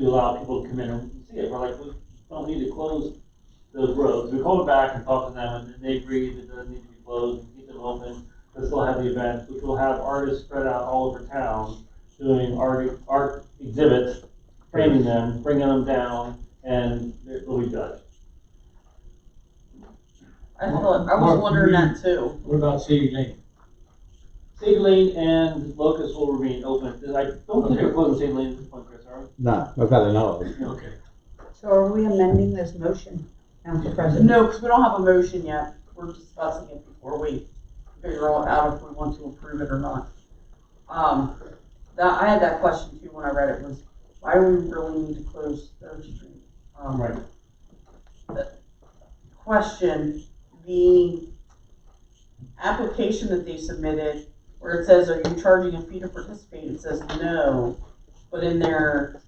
S5: allow people to come in and see it. We're like, we don't need to close those roads. We called it back and talked to them, and they agreed it doesn't need to be closed, and keep them open, but still have the event, which will have artists spread out all over town doing art exhibits, framing them, bringing them down, and it will be judged.
S1: I was wondering that too.
S12: What about City Lane?
S5: City Lane and Locust will remain open. I don't think they're closing City Lane at this point, Chris, are we?
S9: No, not that I know of.
S5: Okay.
S18: So are we amending this motion, Council President?
S1: No, because we don't have a motion yet. We're discussing it before we figure out if we want to approve it or not. I had that question too when I read it, was why do we really need to close 3rd Street?
S5: Right.
S1: Question, the application that they submitted, where it says, are you charging a fee to participate? It says no, but in their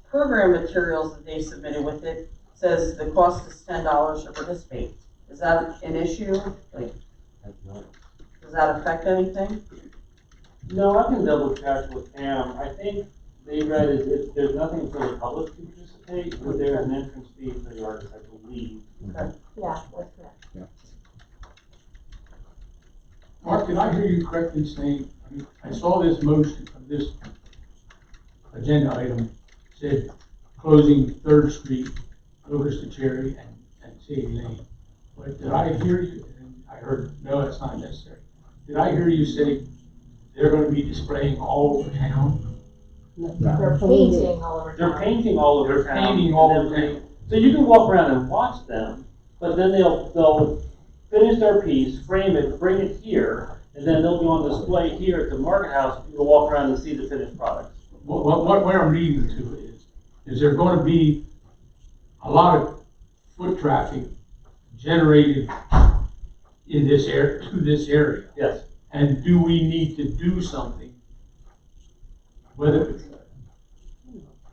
S1: program materials that they submitted with it, says the cost is $10 to participate. Is that an issue? Like, does that affect anything?
S5: No, I can double check with Pam. I think they read it, there's nothing for the public to participate, but there's an entrance fee for the artist, I believe.
S1: Okay.
S16: Yeah, that's correct.
S12: Mark, did I hear you correctly saying, I saw this motion of this agenda item, said closing 3rd Street, Locust to Cherry, and City Lane. But did I hear you, and I heard, no, that's not necessary. Did I hear you say they're gonna be displaying all over town?
S16: They're painting all over town.
S5: They're painting all over
S12: They're
S5: town.
S12: painting all over town.
S5: So you can walk around and watch them, but then they'll finish their piece, frame it, bring it here, and then they'll be on display here at the market house. You can walk around and see the finished products.
S12: Where I'm leading to is there gonna be a lot of foot traffic generated in this area, to this area?
S5: Yes.
S12: And do we need to do something? Whether,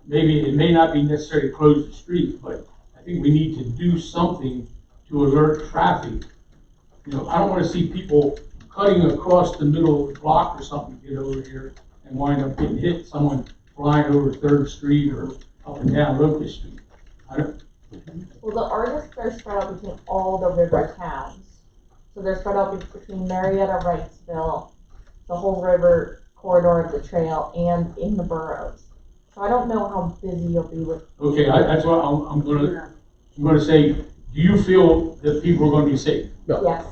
S12: maybe it may not be necessary to close the street, but I think we need to do something to alert traffic. You know, I don't wanna see people cutting across the middle of the block or something to get over here and wind up getting hit, someone flying over 3rd Street or up and down Locust Street.
S16: Well, the artists are spread out between all the river towns. So they're spread out between Marietta, Wrightsville, the whole river corridor of the trail, and in the boroughs. So I don't know how busy you'll be with.
S12: Okay, that's what I'm gonna say, do you feel that people are gonna be safe?
S9: No.
S16: Yes.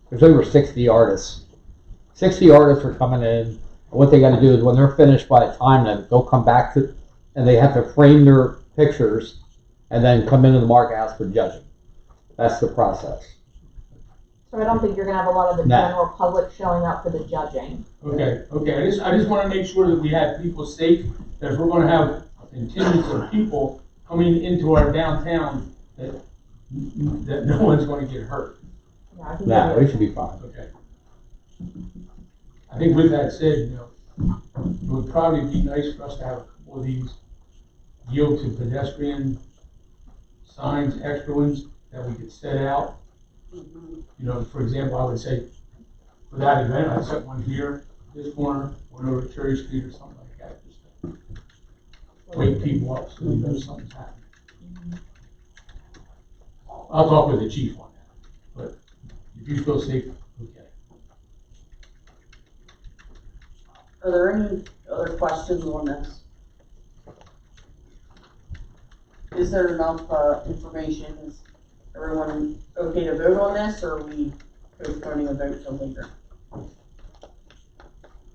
S9: There's over 60 artists. 60 artists are coming in. And what they gotta do is when they're finished by the time that they'll come back to, and they have to frame their pictures and then come into the market house for judging. That's the process.
S16: So I don't think you're gonna have a lot of the
S9: No.
S16: general public showing up for the judging.
S12: Okay, I just wanna make sure that we have people safe, that if we're gonna have a contingent of people coming into our downtown, that no one's gonna get hurt.
S16: Yeah, I think
S9: Nah,
S16: you'll
S9: we
S16: be-
S9: should be fine.
S12: Okay. I think with that said, it would probably be nice for us to have a couple of these yield to pedestrian signs, extra ones, that we could set out. For example, I would say, for that event, I'd set one here, this corner, one over at Cherry Street or something like that, just to wake people up so they know something's happening. I'll talk with the chief on that, but if you feel safe, okay.
S1: Are there any other questions on this? Is there enough, information? Is everyone okay to vote on this, or are we postponing a vote till later?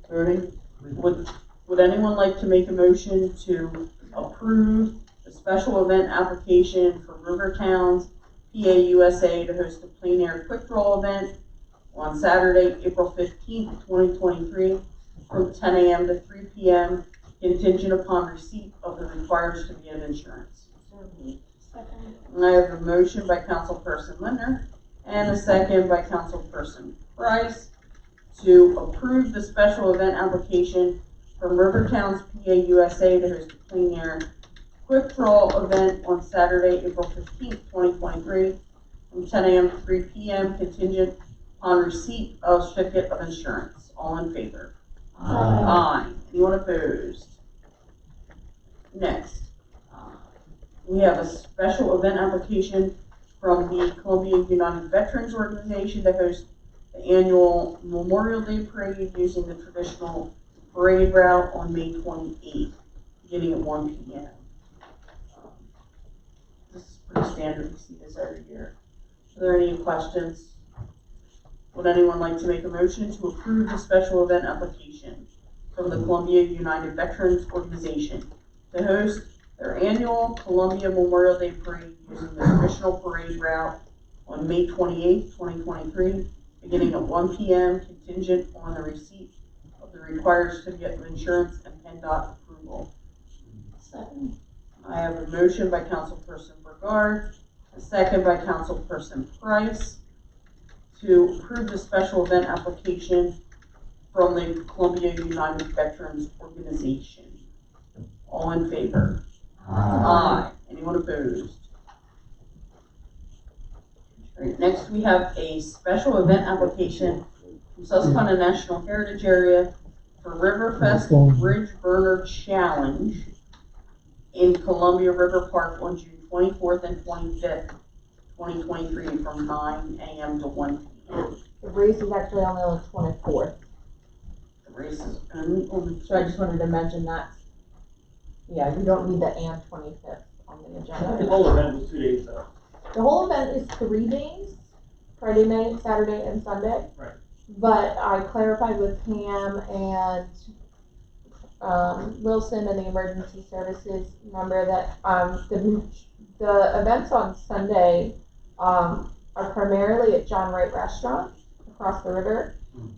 S1: Voting? Would anyone like to make a motion to approve the special event application for River Towns, PA USA to host a plein air quick draw event on Saturday, April 15th, 2023, from 10 a.m. to 3 p.m., contingent upon receipt of the required certificate of insurance? And I have a motion by Councilperson Lindner and a second by Councilperson Price to approve the special event application from River Towns, PA USA to host a plein air quick draw event on Saturday, April 15th, 2023, from 10 a.m. to 3 p.m., contingent upon receipt of certificate of insurance. All in favor? Aye. Anyone opposed? Next, we have a special event application from the Columbia United Veterans Organization to host the annual Memorial Day Parade using the traditional parade route on May 28th, beginning at 1 p.m. This is pretty standard, we see this every year. Are there any questions? Would anyone like to make a motion to approve the special event application from the Columbia United Veterans Organization to host their annual Columbia Memorial Day Parade using the traditional parade route on May 28th, 2023, beginning at 1 p.m., contingent on the receipt of the required certificate of insurance and PennDOT approval? Second. I have a motion by Councilperson Burgard, a second by Councilperson Price, to approve the special event application from the Columbia United Veterans Organization. All in favor? Aye. Anyone opposed? All right, next we have a special event application from Susquehanna National Heritage Area for Riverfest Bridge Burner Challenge in Columbia River Park on June 24th and 25th, 2023, from 9 a.m. to 1 p.m.
S16: The race is actually only on the 24th,
S1: The race is only on the
S16: so I just wanted to mention that. Yeah, you don't need the and 25th on the agenda.
S5: The whole event was 2 days though.
S16: The whole event is 3 days, Friday night, Saturday, and Sunday.
S5: Right.
S16: But I clarified with Pam and Wilson and the emergency services member that the events on Sunday are primarily at John Wright Restaurant across the river.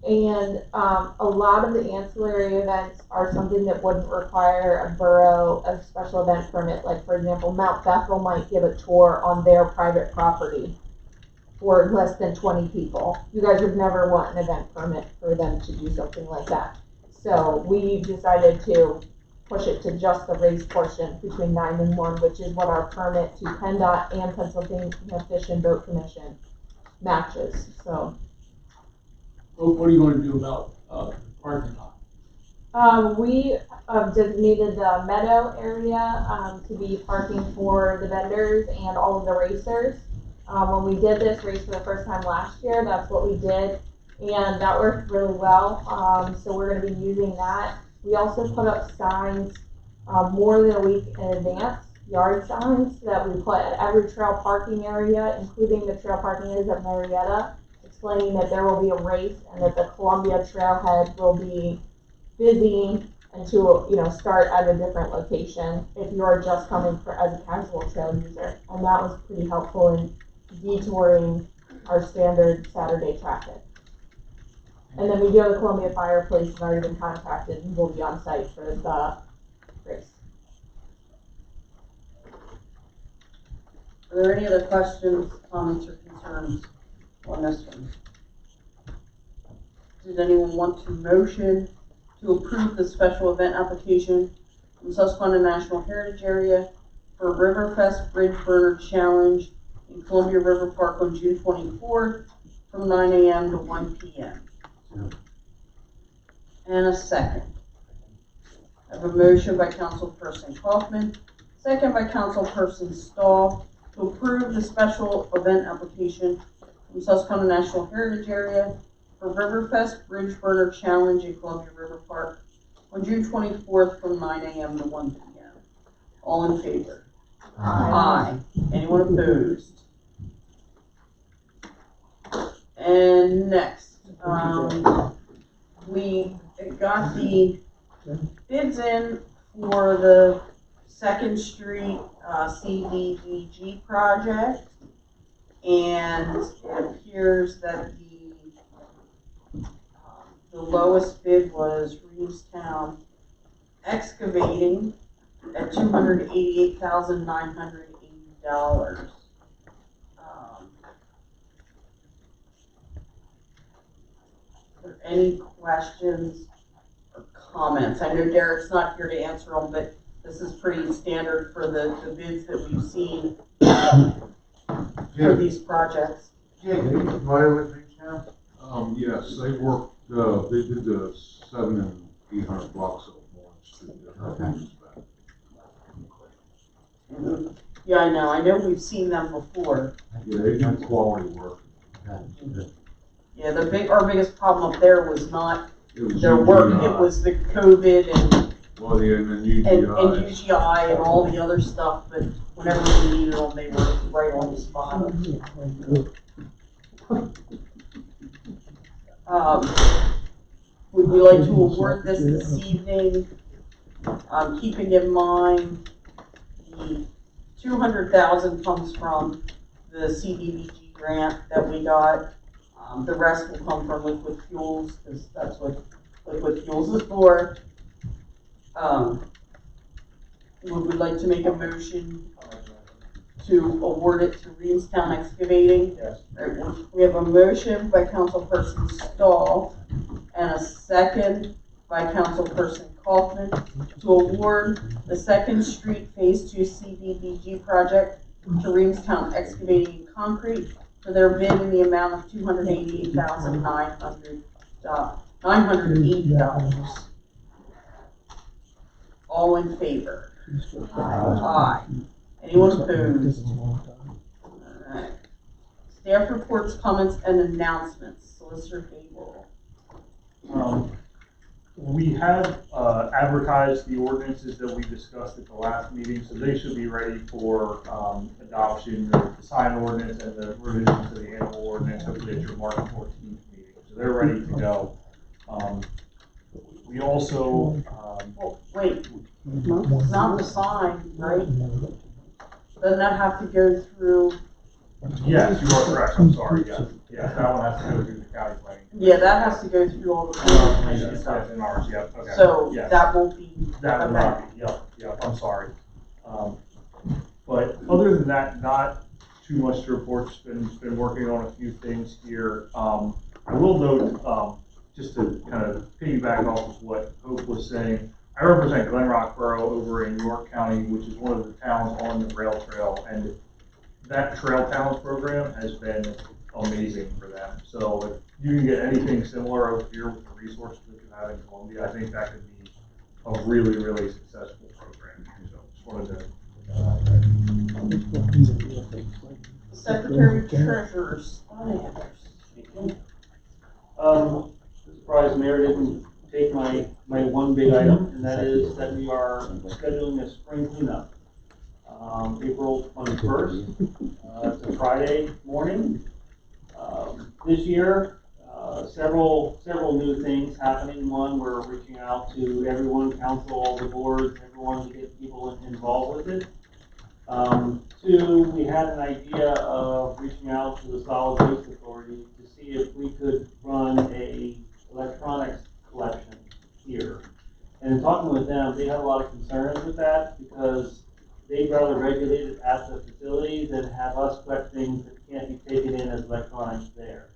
S16: And a lot of the ancillary events are something that wouldn't require a borough, a special event permit. Like, for example, Mount Bethel might give a tour on their private property for less than 20 people. You guys would never want an event permit for them to do something like that. So we decided to push it to just the race portion between 9 and 1, which is what our permit to PennDOT and Pennsylvania Fish and Boat Commission matches. So.
S12: What are you gonna do about, parking lot?
S16: We designated the meadow area to be parking for the vendors and all of the racers. When we did this race for the first time last year, that's what we did, and that worked really well. So we're going to be using that. We also put up signs more than a week in advance, yard signs that we put at every trail parking area, including the trail parking areas at Marietta, explaining that there will be a race and that the Columbia Trailhead will be busy and to, start at a different location if you're just coming as a casual trail user. And that was pretty helpful in detouring our standard Saturday traffic. And then we do have the Columbia Fireplace and already been contacted and will be on site for the race.
S1: Are there any other questions, comments, or concerns on this one? Did anyone want to motion to approve the special event application from Susquehanna National Heritage Area for Riverfest Bridge Burner Challenge in Columbia River Park on June 24th from 9 a.m. to 1 p.m.? And a second. I have a motion by Councilperson Kaufman, second by Councilperson Stahl, to approve the special event application from Susquehanna National Heritage Area for Riverfest Bridge Burner Challenge in Columbia River Park on June 24th from 9 a.m. to 1 p.m. All in favor? Aye. Anyone opposed? And next, we got the bids in for the 2nd Street CDBG project, and it appears that the lowest bid was Reevestown Excavating at $288,980. Are there any questions or comments? I know Derek's not here to answer them, but this is pretty standard for the bids that we've seen for these projects.
S6: Jake, are you familiar with Reevestown?
S19: Yes, they worked, they did the 700 and 800 blocks of Lawrence Street.
S1: Yeah, I know we've seen them before.
S19: Yeah, they do quality work.
S1: Yeah, our biggest problem up there was not
S19: was
S1: their work,
S19: UGI.
S1: it was the COVID and
S19: Well, yeah, and then UGI.
S1: and UGI and all the other stuff, but whenever we needed them, they were right on the spot. Would we like to award this evening, keeping in mind the $200,000 comes from the CDBG grant that we got. The rest will come from liquid fuels, because that's what liquid fuels is for. Would we like to make a motion to award it to Reevestown Excavating?
S5: Yes.
S1: Right, we have a motion by Councilperson Stahl and a second by Councilperson Kaufman to award the 2nd Street Phase 2 CDBG project to Reevestown Excavating and Concrete for their bid in the amount of $288,980. All in favor? Aye. Anyone opposed? Alright. Staff reports, comments, and announcements. Solicitor Gable.
S11: We have advertised the ordinances that we discussed at the last meeting, so they should be ready for adoption, the sign ordinance and the revision to the animal ordinance, hopefully at your March 14th meeting. So they're ready to go. We also,
S1: Wait, not the sign, right? Doesn't that have to go through?
S11: yes, you are correct, I'm sorry, yes. Yes, that one has to go through the county planning.
S1: Yeah, that has to go through all the planning stuff.
S11: Yes, in ours, yep, okay.
S1: So
S11: Yes.
S1: that won't be.
S11: That would
S1: okay.
S11: not be, yep, I'm sorry. But other than that, not too much to report, just been working on a few things here. I will note, just to kind of piggyback off of what Hope was saying, I represent Glen Rock Borough over in York County, which is one of the towns on the rail trail, and that Trail Towns program has been amazing for them. So if you can get anything similar over here with the resources that you have in Columbia, I think that could be a really, really successful program. So just wanted to.
S1: Secretary Treasurer Scott Anders.
S5: Surprised Mayor didn't take my one big item, and that is that we are scheduling a spring cleanup. April 21st, it's a Friday morning. This year, several new things happening. One, we're reaching out to everyone, council, all the boards, everyone to get people involved with it. Two, we had an idea of reaching out to the Solid Waste Authority to see if we could run a electronics collection here. And in talking with them, they had a lot of concerns with that because they'd rather regulate it at the facility than have us collect things that can't be taken in as electronics there.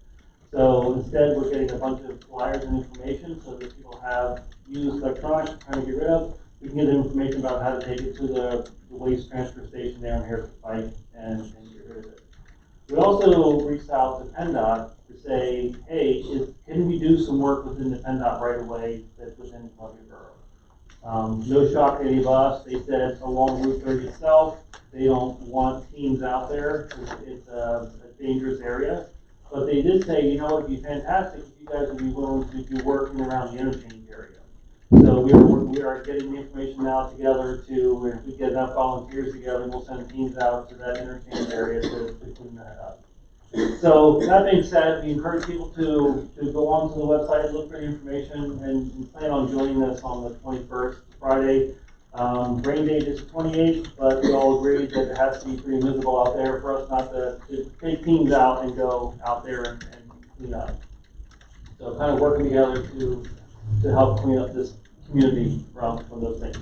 S5: So instead, we're getting a bunch of flyers and information so that people have used electronics trying to get rid of. We can give them information about how to take it to the waste transfer station there in Harrison Pike and get rid of it. We also reached out to PennDOT to say, hey, can we do some work within the PennDOT right away that's within Columbia Borough? No shock to any of us. They said along Route 30 itself, they don't want teams out there. It's a dangerous area. But they did say, you know, it'd be fantastic if you guys would be willing to do work in around the interchange area. So we are getting the information now together to, if we get enough volunteers together, we'll send teams out to that interchange area to clean that up. So that being said, we encourage people to go onto the website, look for the information, and plan on joining us on the 21st, Friday. Rain date is 28th, but we all agreed that it has to be pretty visible out there for us not to take teams out and go out there and clean up. So kind of working together to help clean up this community from those things.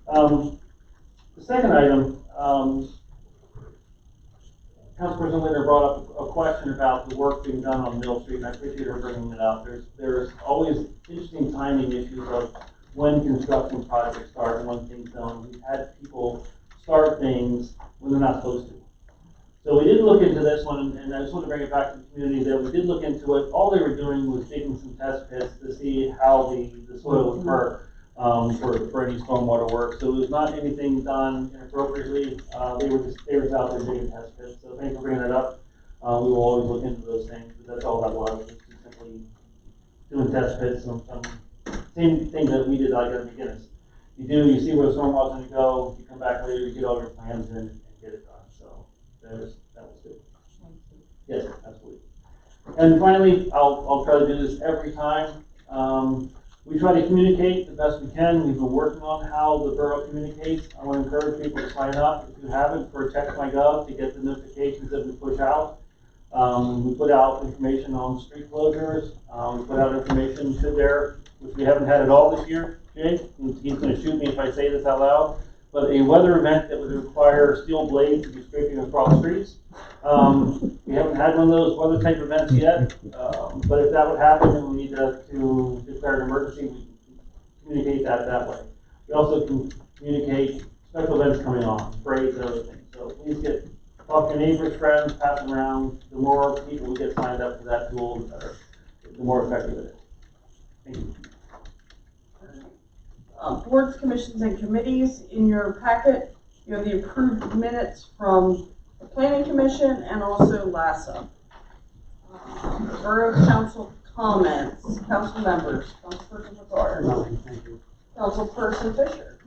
S5: The second item, Councilperson Linder brought up a question about the work being done on Mill Street, and I appreciate her bringing it up. There's always interesting timing issues of when construction projects start and when things don't. We've had people start things when they're not supposed to. So we did look into this one, and I just want to bring it back to the community that we did look into it. All they were doing was digging some test pits to see how the soil would work for any stormwater work. So it was not anything done inappropriately. They were just out there digging test pits. So thanks for bringing that up. We will always look into those things, but that's all that was. It's just simply doing test pits. Some same thing that we did like at the beginning. You see where the stormwater's going to go. You come back later, you get all your plans in and get it done. So that was good. Yes, absolutely. And finally, I'll try to do this every time. We try to communicate the best we can. We've been working on how the borough communicates. I want to encourage people to sign up, if you haven't, for Text.my.gov to get the notifications that we push out. We put out information on street closures. We put out information which we haven't had at all this year, Jake. He's going to shoot me if I say this out loud. But a weather event that would require steel blades to be scraping across streets. We haven't had one of those weather type events yet, but if that would happen, then we need to declare an emergency. We can communicate that way. We also can communicate special events coming on, parades and other things. So please talk to your neighbors, friends, pass them around. The more people we get signed up for that tool, the better. The more effective it is. Thank you.
S1: Boards, commissions, and committees. In your packet, you have the approved minutes from the Planning Commission and also LASSA. Borough Council comments. Council members. Councilperson McGuire.
S15: Nothing, thank you.
S1: Councilperson Fisher.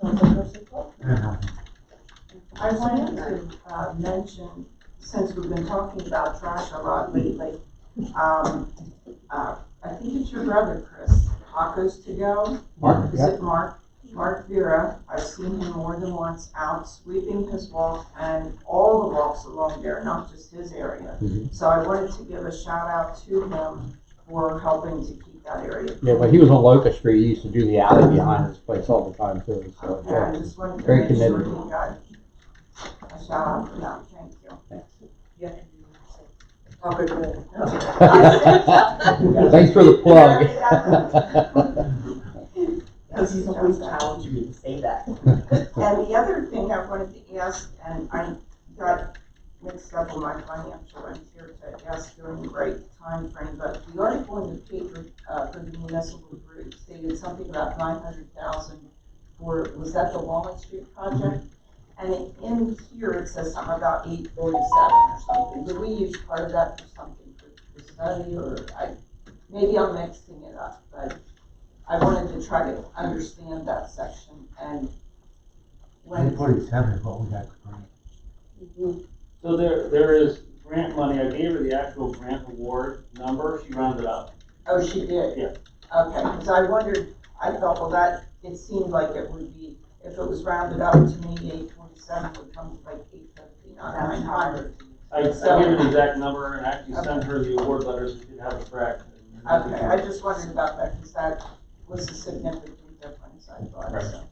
S1: Councilperson Faulkner.
S8: I wanted to mention, since we've been talking about trash a lot lately, I think it's your brother, Chris, Tacos to Go.
S9: Mark,
S8: Is
S9: yeah.
S8: it Mark? Mark Vera. I've seen him more than once out sweeping his walk and all the walks along there, not just his area.
S9: Mhm.
S8: So I wanted to give a shout out to him for helping to keep that area clean.
S9: Yeah, but he was on Locust Street. He used to do the alley behind his place all the time too. So
S8: Okay, I just wanted to
S9: very
S8: make sure
S9: committed.
S8: he got a shout out for that. Thank you.
S1: Yeah. Okay, good.
S9: Thanks for the plug.
S1: Because he's always challenging me to say that.
S8: And the other thing I wanted to ask, and I got mixed up in my financial ends here to ask during the right time frame, but the article in the paper for the municipal group stated something about 900,000 for, was that the Walnut Street project? And in here it says something about 847 or something. Do we use part of that for something for study, or maybe I'm mixing it up, but I wanted to try to understand that section and when.
S6: 847 is what we got to bring.
S5: So there is grant money. I gave her the actual grant award number. She rounded up.
S8: Oh, she did?
S5: Yeah.
S8: Okay, because I wondered, I thought, well, that, it seemed like it would be, if it was rounded up to me, 847 would come to like 850, not 900.
S5: I gave her the exact number and actually sent her the award letter so she could have it correct.
S8: Okay, I just wondered about that, because that was a significant difference, I thought, so.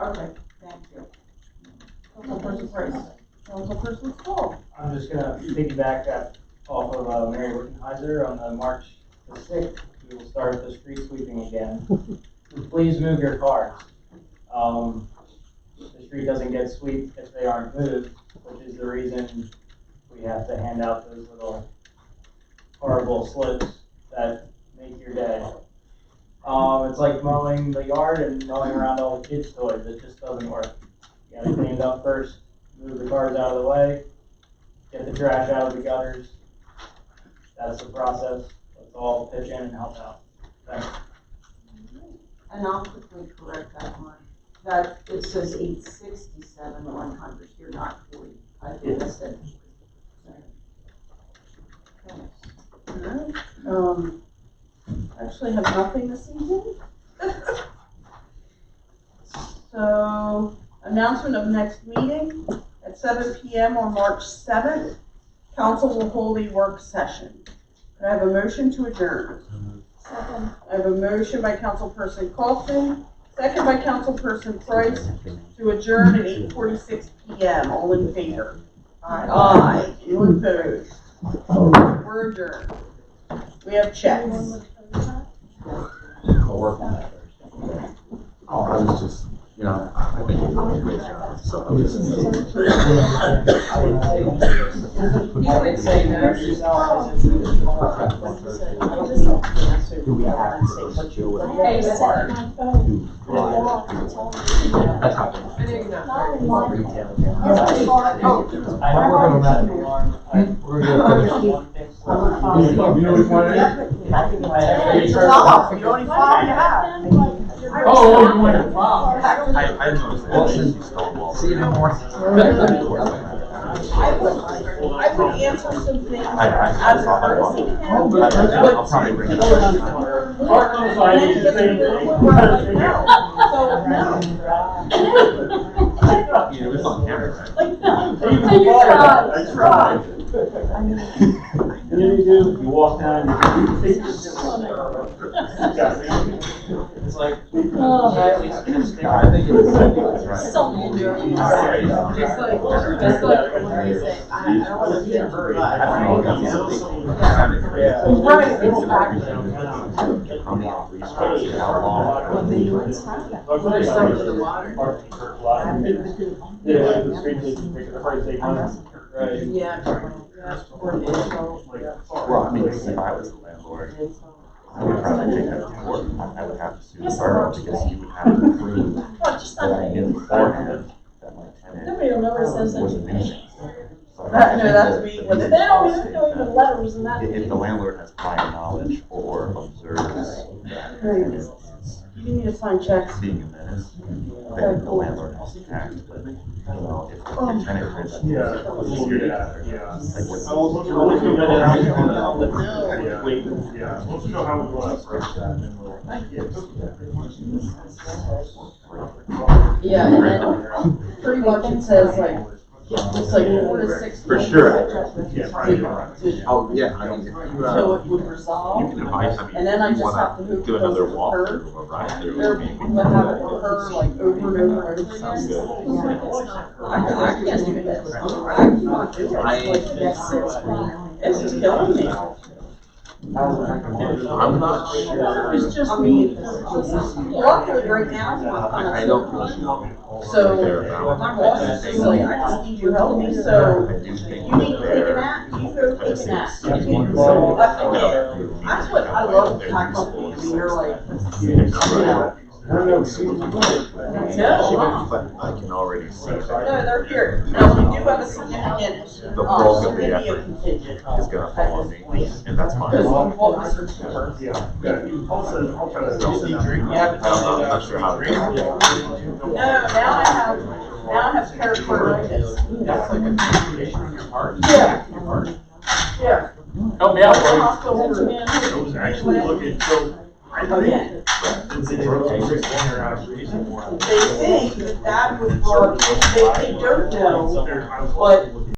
S8: Okay, thank you.
S1: Councilperson Price. Councilperson Stoll.
S13: I'm just gonna piggyback off of Mary Wickenheiser on the March the 6th. We will start the street sweeping again. Please move your cars. The street doesn't get swept if they aren't moved, which is the reason we have to hand out those little horrible slips that make your day. It's like mowing the yard and mowing around all the kids' toys. It just doesn't work. You gotta clean it up first, move the cars out of the way, get the trash out of the gutters. That's the process. Let's all pitch in and help out. Thanks.
S8: And I'll quickly correct that one. That, it says 867, 100, you're not 40. I think I said.
S1: Alright, actually have nothing this evening. So, announcement of next meeting at 7 PM on March 7th. Council will hold a work session. Could I have a motion to adjourn?
S2: Second.
S1: I have a motion by Councilperson Kaufman, second by Councilperson Price to adjourn at 8:46 PM. All in favor? Aye. Anyone opposed? We're adjourned. We have checks.
S10: I'll work on that Thursday. Oh, I was just, I think you did a great job, so I was.
S1: You would say no.
S10: Do we have to say you would?
S2: Hey, that's on my phone.
S10: That's how.
S14: I know you're not.
S2: Not in mine.
S10: Retail.
S5: I know we're going back to the alarm. We're gonna finish one thing.
S12: You know which one it is?
S1: It's off. You only 5 you have.
S12: Oh, you want to file?
S10: I noticed that. She's still involved.
S9: See you no more.
S1: I would answer some things
S10: I
S1: as a courtesy to him.
S10: I'll probably bring it up.
S5: Mark knows I need to say
S10: It was on camera, right?
S5: I tried. And then you walk down, you take this. It's like,
S10: I think it's right.
S14: Just like when you say, I don't want to be in a hurry.
S1: Right,
S14: There's some of the water.
S5: Yeah, the street is, the price take money. Right.
S14: Yeah.
S10: Well, I mean, if I was the landlord, I would probably take that to court. I would have to sue the borough because you would have to prove that I knew beforehand that my tenant
S2: Nobody will know where it says
S10: was a nuisance. So
S1: That, no, that's me.
S10: with
S2: They
S10: the
S2: don't
S10: policy
S2: even know even letters and that.
S10: If the landlord has prior knowledge or observes that the tenant is
S1: You need to sign checks.
S10: being a menace, then the landlord has to act. But, if the tenant, for instance, like what?
S11: Let's know how it was.
S1: Yeah, and then pretty much it says like, it's like 4 to 6
S10: For
S1: months.
S10: sure.
S1: Oh,
S10: yeah, I mean,
S1: So it would resolve.
S10: you can invite, I mean,
S1: And then I
S10: if you
S1: just have to
S10: wanna
S1: move
S10: do another
S1: closer to
S10: walk
S1: her.
S10: through or ride through.
S1: Or
S10: I mean,
S1: we would have it occur like over and over and over
S10: Sounds
S1: again.
S10: good.
S1: I can't do this. I cannot do it. It's killing me.
S10: I'm not sure.
S1: It's just me. Luckily, right now, I'm kind of.
S10: I don't really know.
S1: So,
S10: They're about-
S1: my boss is like, I just need your help, so
S10: I do think
S1: you need to take a
S10: they're-
S1: nap, you go take a nap.
S10: That's
S1: You need to-
S10: wonderful.
S1: That's what I love with my company, I mean, you're like, you know. No.
S10: But I can already see
S1: No,
S10: that
S1: they're here. Now, we do have a significant,
S10: the bulk of the
S1: media
S10: effort
S1: contingent.
S10: is gonna fall on me, and that's fine.
S1: Because what was her number?
S10: I'm not sure how to.
S1: No, now I have pericarditis. Yeah. Yeah.
S5: Help me out,
S11: I was actually looking, so
S1: again. They think that that would work, they don't know what